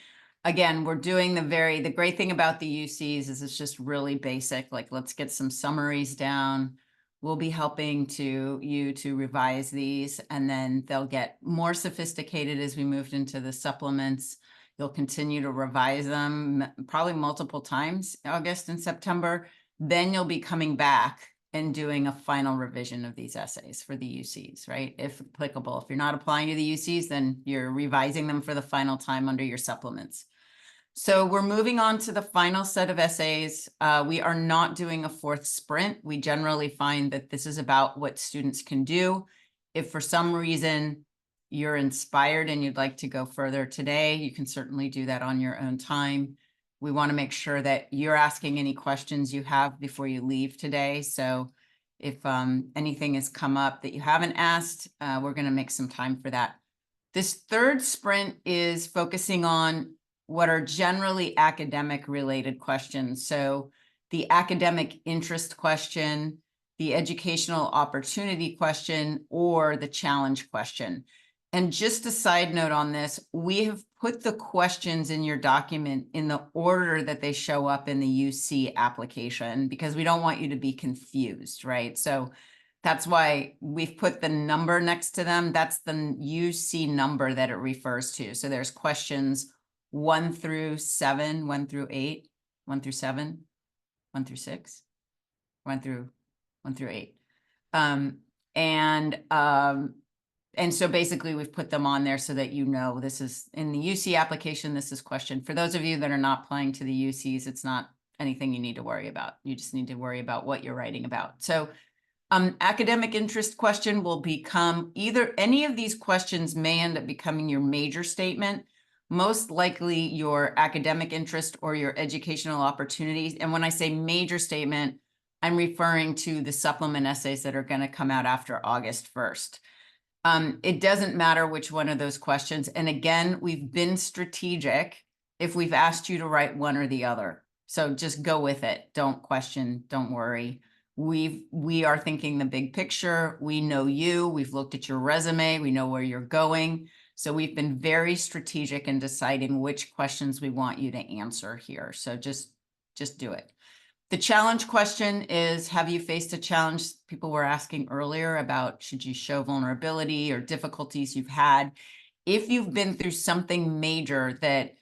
Again, we're doing the great thing about the UCs is it's just really basic. Like, let's get some summaries down. We'll be helping you to revise these, and then they'll get more sophisticated as we moved into the supplements. You'll continue to revise them probably multiple times, August and September. Then you'll be coming back and doing a final revision of these essays for the UCs, right? If applicable. If you're not applying to the UCs, then you're revising them for the final time under your supplements. So we're moving on to the final set of essays. We are not doing a fourth sprint. We generally find that this is about what students can do. If for some reason you're inspired and you'd like to go further today, you can certainly do that on your own time. We want to make sure that you're asking any questions you have before you leave today. So if anything has come up that you haven't asked, we're going to make some time for that. This third sprint is focusing on what are generally academic related questions. So the academic interest question, the educational opportunity question, or the challenge question. And just a side note on this, we have put the questions in your document in the order that they show up in the UC application, because we don't want you to be confused, right? So that's why we've put the number next to them. That's the UC number that it refers to. So there's questions 1 through 7, 1 through 8, 1 through 7, 1 through 6, 1 through 8. And so basically we've put them on there so that you know this is in the UC application, this is question. For those of you that are not applying to the UCs, it's not anything you need to worry about. You just need to worry about what you're writing about. So academic interest question will become either any of these questions may end up becoming your major statement, most likely your academic interest or your educational opportunities. And when I say major statement, I'm referring to the supplement essays that are going to come out after August 1st. It doesn't matter which one of those questions. And again, we've been strategic if we've asked you to write one or the other. So just go with it. Don't question, don't worry. We are thinking the big picture. We know you. We've looked at your resume. We know where you're going. So we've been very strategic in deciding which questions we want you to answer here. So just do it. The challenge question is, have you faced a challenge? People were asking earlier about, should you show vulnerability or difficulties you've had? If you've been through something major that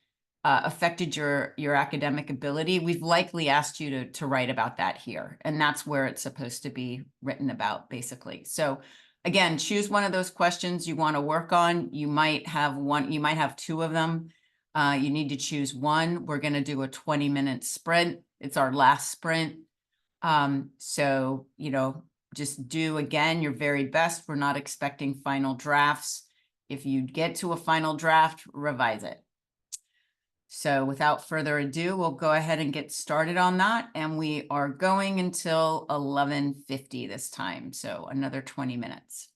affected your academic ability, we've likely asked you to write about that here. And that's where it's supposed to be written about, basically. So again, choose one of those questions you want to work on. You might have one, you might have two of them. You need to choose one. We're going to do a 20-minute sprint. It's our last sprint. So, just do, again, your very best. We're not expecting final drafts. If you get to a final draft, revise it. So without further ado, we'll go ahead and get started on that. And we are going until 11:50 this time. So another 20 minutes.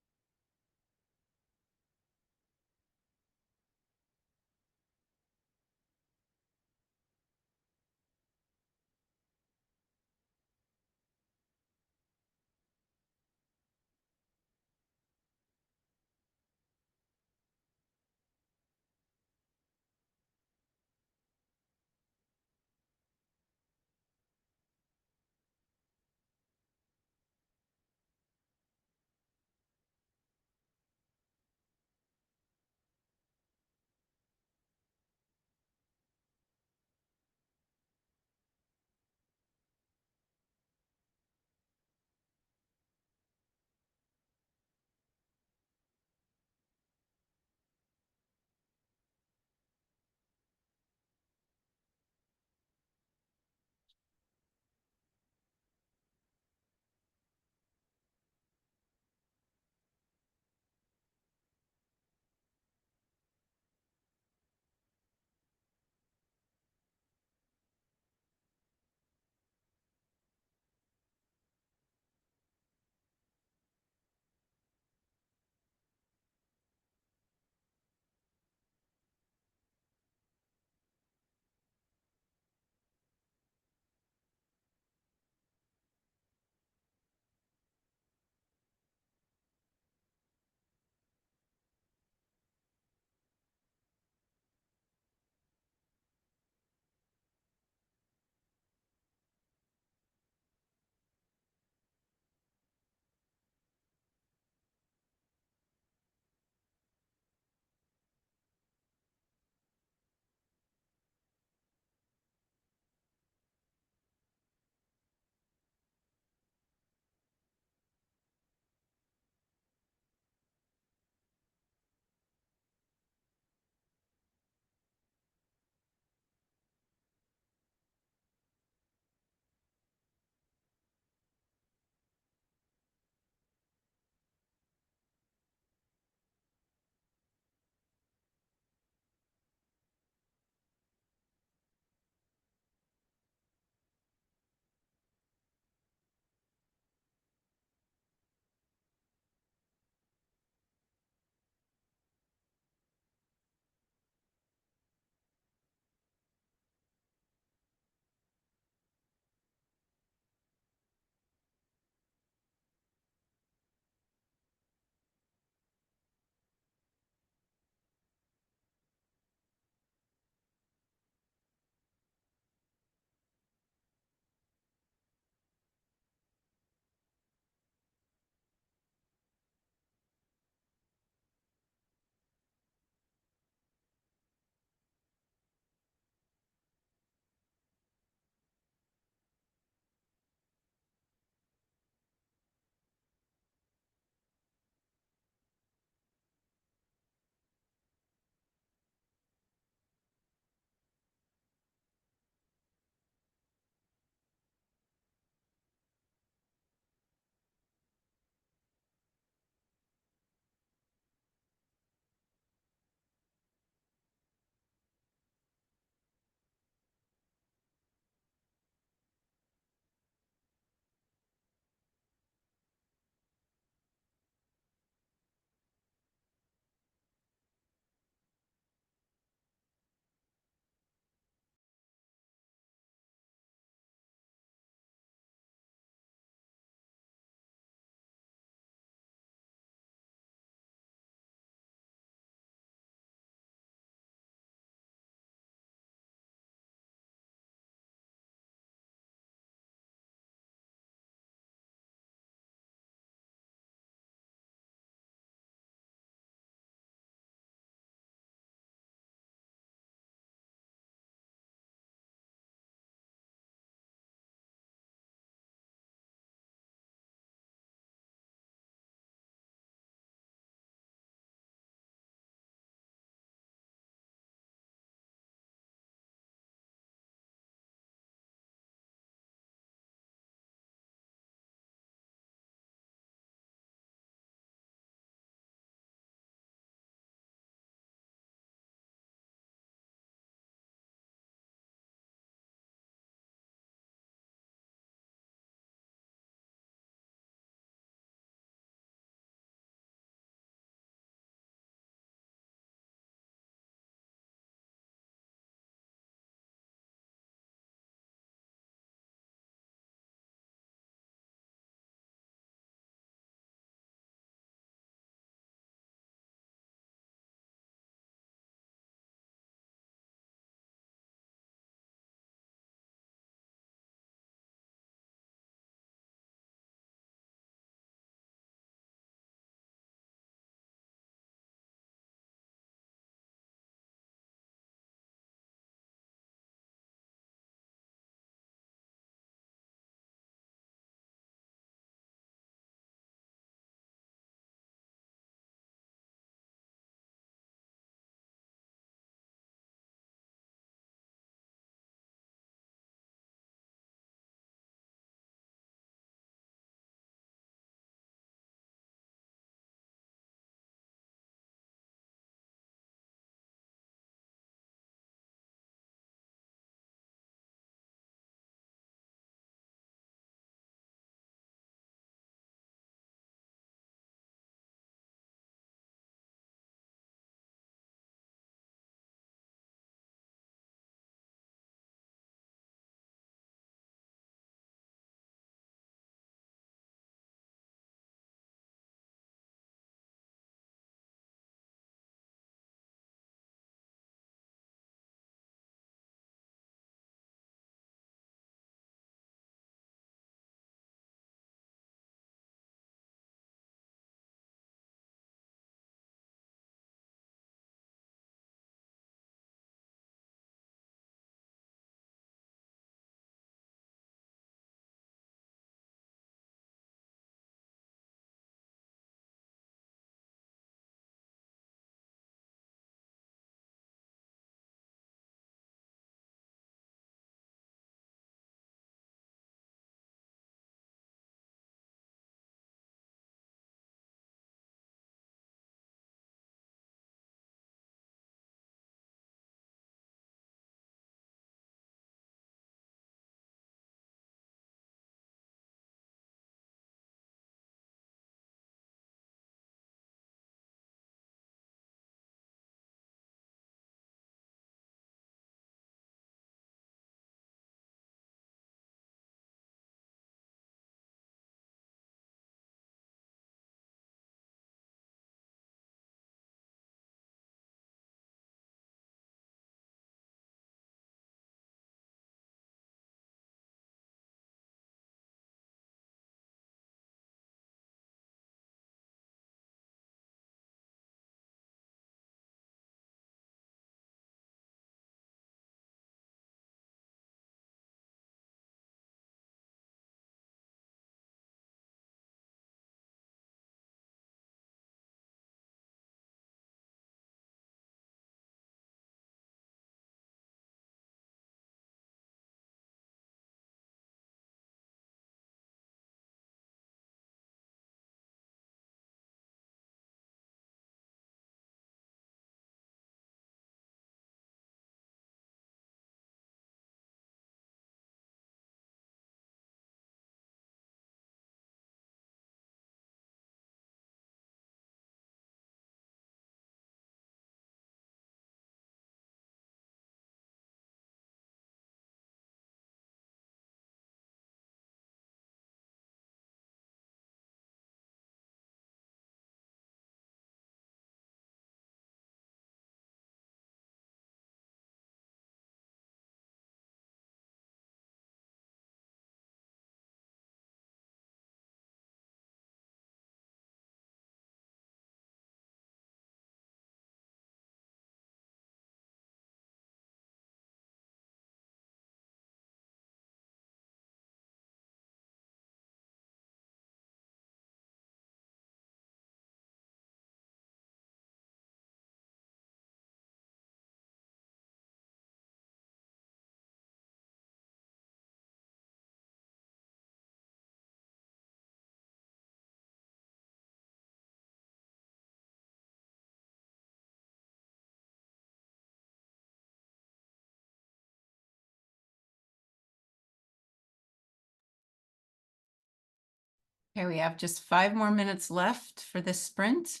Okay, we have just 5 more minutes left for this sprint.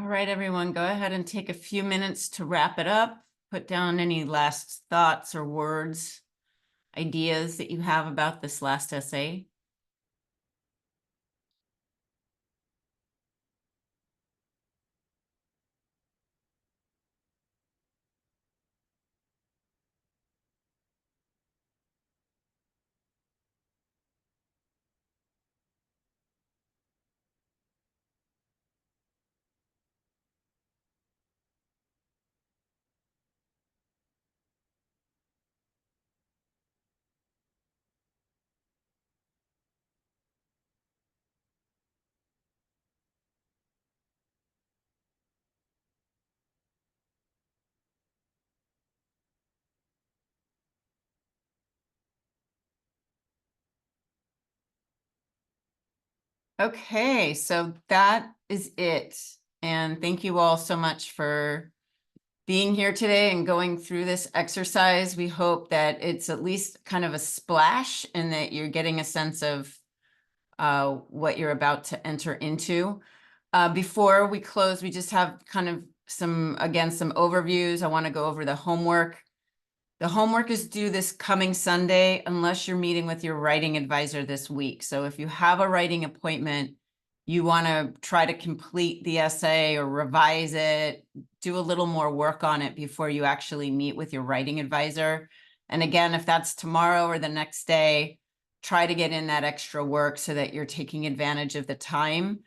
right, everyone, go ahead and take a few minutes to wrap it up. Put down any last thoughts or words, ideas that you have about this last essay. Okay, so that is it. And thank you all so much for being here today and going through this exercise. We hope that it's at least kind of a splash and that you're getting a sense of what you're about to enter into. Before we close, we just have kind of some overviews. I want to go over the homework. The homework is due this coming Sunday, unless you're meeting with your writing advisor this week. So if you have a writing appointment, you want to try to complete the essay or revise it, do a little more work on it before you actually meet with your writing advisor. And again, if that's tomorrow or the next day, try to get in that extra work so that you're taking advantage of the time.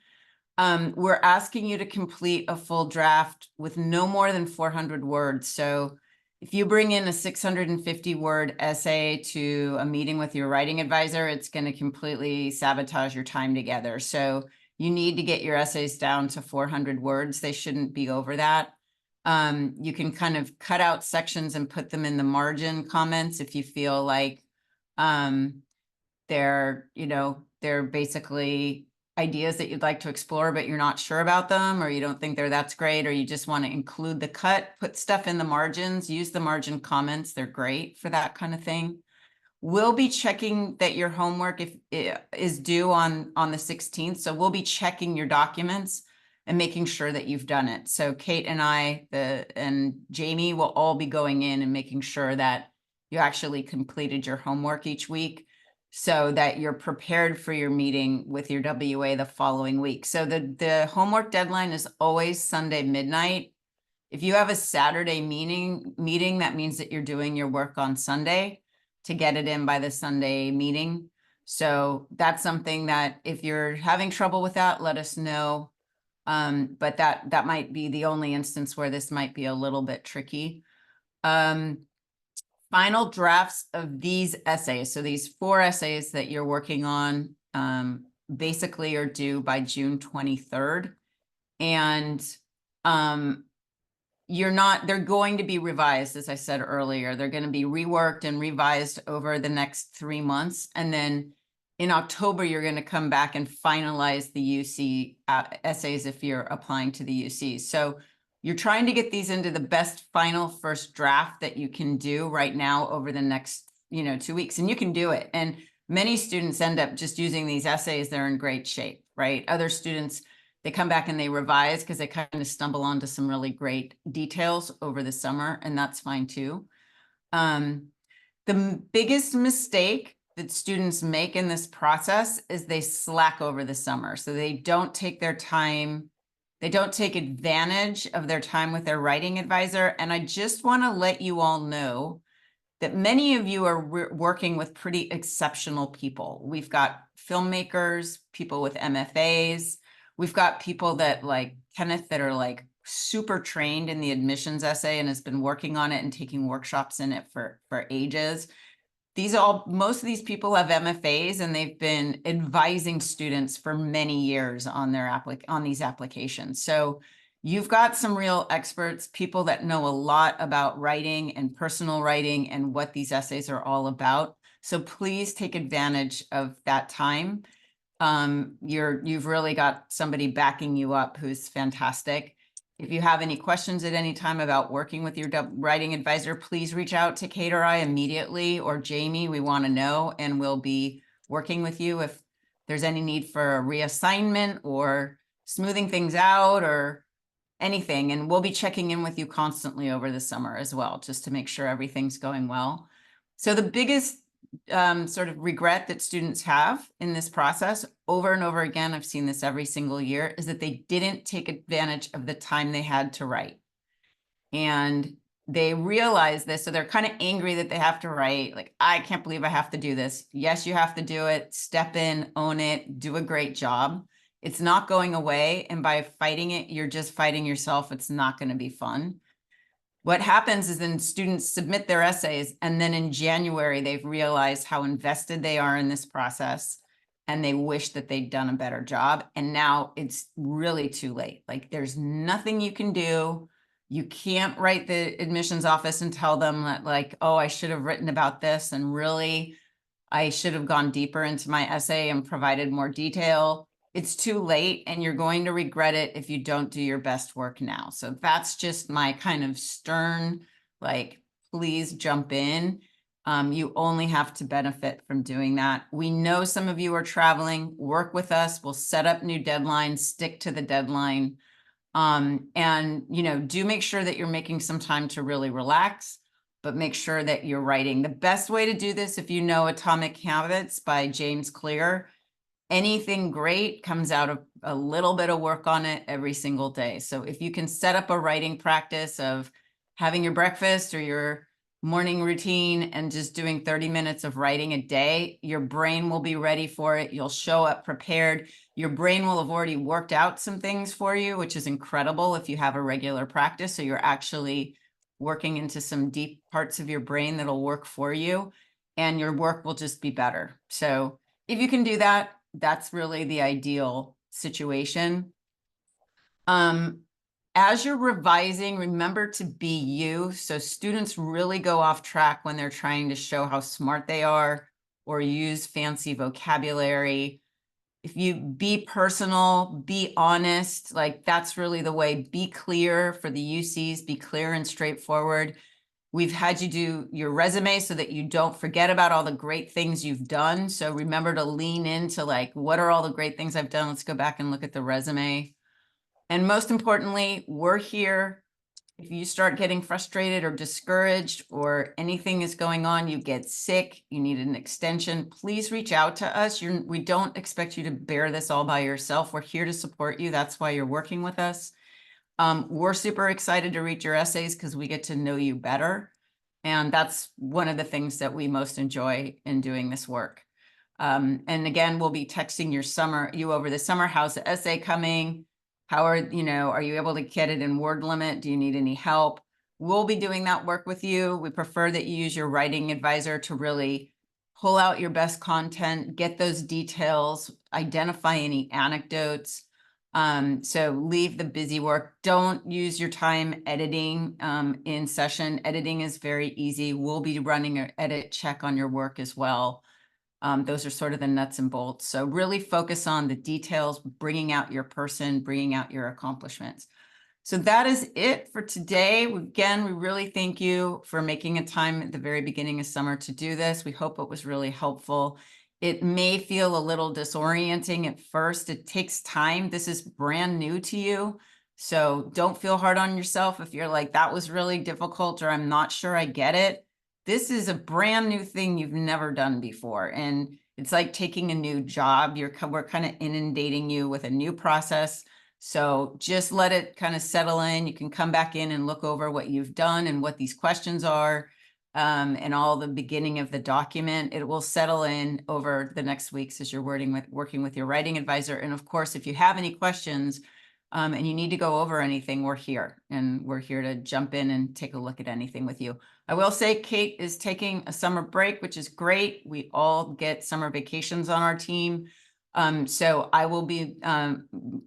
We're asking you to complete a full draft with no more than 400 words. So if you bring in a 650 word essay to a meeting with your writing advisor, it's going to completely sabotage your time together. So you need to get your essays down to 400 words. They shouldn't be over that. You can kind of cut out sections and put them in the margin comments if you feel like they're basically ideas that you'd like to explore, but you're not sure about them, or you don't think that's great, or you just want to include the cut, put stuff in the margins, use the margin comments. They're great for that kind of thing. We'll be checking that your homework is due on the 16th. So we'll be checking your documents and making sure that you've done it. So Kate and and Jamie will all be going in and making sure that you actually completed your homework each week, so that you're prepared for your meeting with your WA the following week. So the homework deadline is always Sunday midnight. If you have a Saturday meeting, that means that you're doing your work on Sunday to get it in by the Sunday meeting. So that's something that if you're having trouble with that, let us know. But that might be the only instance where this might be a little bit tricky. Final drafts of these essays, so these 4 essays that you're working on, basically are due by June 23rd. And they're going to be revised, as I said earlier. They're going to be reworked and revised over the next 3 months. And then in October, you're going to come back and finalize the UC essays if you're applying to the UC. So you're trying to get these into the best final first draft that you can do right now over the next 2 weeks. And you can do it. And many students end up just using these essays. They're in great shape, right? Other students, they come back and they revise because they kind of stumble onto some really great details over the summer, and that's fine too. The biggest mistake that students make in this process is they slack over the summer. So they don't take their time, they don't take advantage of their time with their writing advisor. And I just want to let you all know that many of you are working with pretty exceptional people. We've got filmmakers, people with MFAs. We've got people that like Kenneth that are like super trained in the admissions essay and has been working on it and taking workshops in it for ages. Most of these people have MFAs and they've been advising students for many years on these applications. So you've got some real experts, people that know a lot about writing and personal writing and what these essays are all about. So please take advantage of that time. You've really got somebody backing you up who's fantastic. If you have any questions at any time about working with your writing advisor, please reach out to Kate or I immediately, or Jamie. We want to know, and we'll be working with you if there's any need for a reassignment or smoothing things out or anything. And we'll be checking in with you constantly over the summer as well, just to make sure everything's going well. So the biggest sort of regret that students have in this process over and over again, I've seen this every single year, is that they didn't take advantage of the time they had to write. And they realize this, so they're kind of angry that they have to write. Like, I can't believe I have to do this. Yes, you have to do it. Step in, own it, do a great job. It's not going away. And by fighting it, you're just fighting yourself. It's not going to be fun. What happens is then students submit their essays, and then in January, they've realized how invested they are in this process, and they wish that they'd done a better job. And now it's really too late. Like, there's nothing you can do. You can't write the admissions office and tell them that, like, oh, I should have written about this, and really, I should have gone deeper into my essay and provided more detail. It's too late, and you're going to regret it if you don't do your best work now. So that's just my kind of stern, like, please jump in. You only have to benefit from doing that. We know some of you are traveling. Work with us. We'll set up new deadlines, stick to the deadline. And, do make sure that you're making some time to really relax, but make sure that you're writing. The best way to do this, if you know Atomic Habits by James Clear, anything great comes out of a little bit of work on it every single day. So if you can set up a writing practice of having your breakfast or your morning routine and just doing 30 minutes of writing a day, your brain will be ready for it. You'll show up prepared. Your brain will have already worked out some things for you, which is incredible if you have a regular practice. So you're actually working into some deep parts of your brain that'll work for you, and your work will just be better. So if you can do that, that's really the ideal situation. As you're revising, remember to be you. So students really go off track when they're trying to show how smart they are or use fancy vocabulary. If you be personal, be honest, like, that's really the way. Be clear for the UCs, be clear and straightforward. We've had you do your resume so that you don't forget about all the great things you've done. So remember to lean into, like, what are all the great things I've done? Let's go back and look at the resume. And most importantly, we're here. If you start getting frustrated or discouraged or anything is going on, you get sick, you need an extension, please reach out to us. We don't expect you to bear this all by yourself. We're here to support you. That's why you're working with us. We're super excited to read your essays because we get to know you better. And that's one of the things that we most enjoy in doing this work. And again, we'll be texting you over the summer. How's the essay coming? Are you able to get it in word limit? Do you need any help? We'll be doing that work with you. We prefer that you use your writing advisor to really pull out your best content, get those details, identify any anecdotes. So leave the busy work. Don't use your time editing in session. Editing is very easy. We'll be running an edit check on your work as well. Those are sort of the nuts and bolts. So really focus on the details, bringing out your person, bringing out your accomplishments. So that is it for today. Again, we really thank you for making a time at the very beginning of summer to do this. We hope it was really helpful. It may feel a little disorienting at first. It takes time. This is brand new to you. So don't feel hard on yourself if you're like, that was really difficult, or I'm not sure I get it. This is a brand new thing you've never done before. And it's like taking a new job. We're kind of inundating you with a new process. So just let it kind of settle in. You can come back in and look over what you've done and what these questions are, and all the beginning of the document. It will settle in over the next weeks as you're working with your writing advisor. And of course, if you have any questions, and you need to go over anything, we're here. And we're here to jump in and take a look at anything with you. I will say Kate is taking a summer break, which is great. We all get summer vacations on our team. So I will be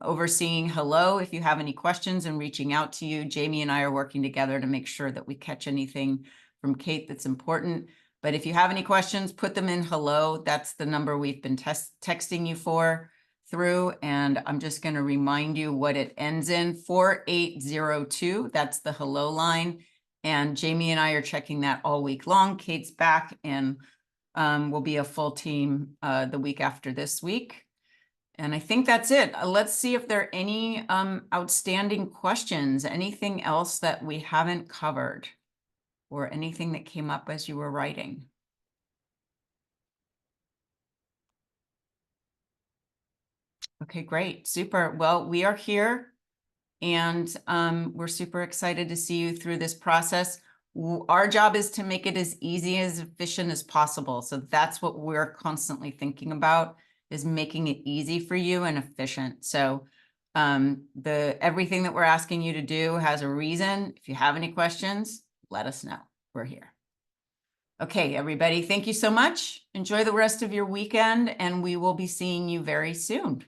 overseeing Hello if you have any questions and reaching out to you. Jamie and I are working together to make sure that we catch anything from Kate that's important. But if you have any questions, put them in Hello. That's the number we've been texting you through. And I'm just going to remind you what it ends in, 4802. That's the Hello line. And Jamie and I are checking that all week long. Kate's back, and we'll be a full team the week after this week. And I think that's it. Let's see if there are any outstanding questions, anything else that we haven't covered, or anything that came up as you were writing. Okay, great. Super. Well, we are here, and we're super excited to see you through this process. Our job is to make it as easy, as efficient as possible. So that's what we're constantly thinking about, is making it easy for you and efficient. So everything that we're asking you to do has a reason. If you have any questions, let us know. We're here. Okay, everybody, thank you so much. Enjoy the rest of your weekend, and we will be seeing you very soon.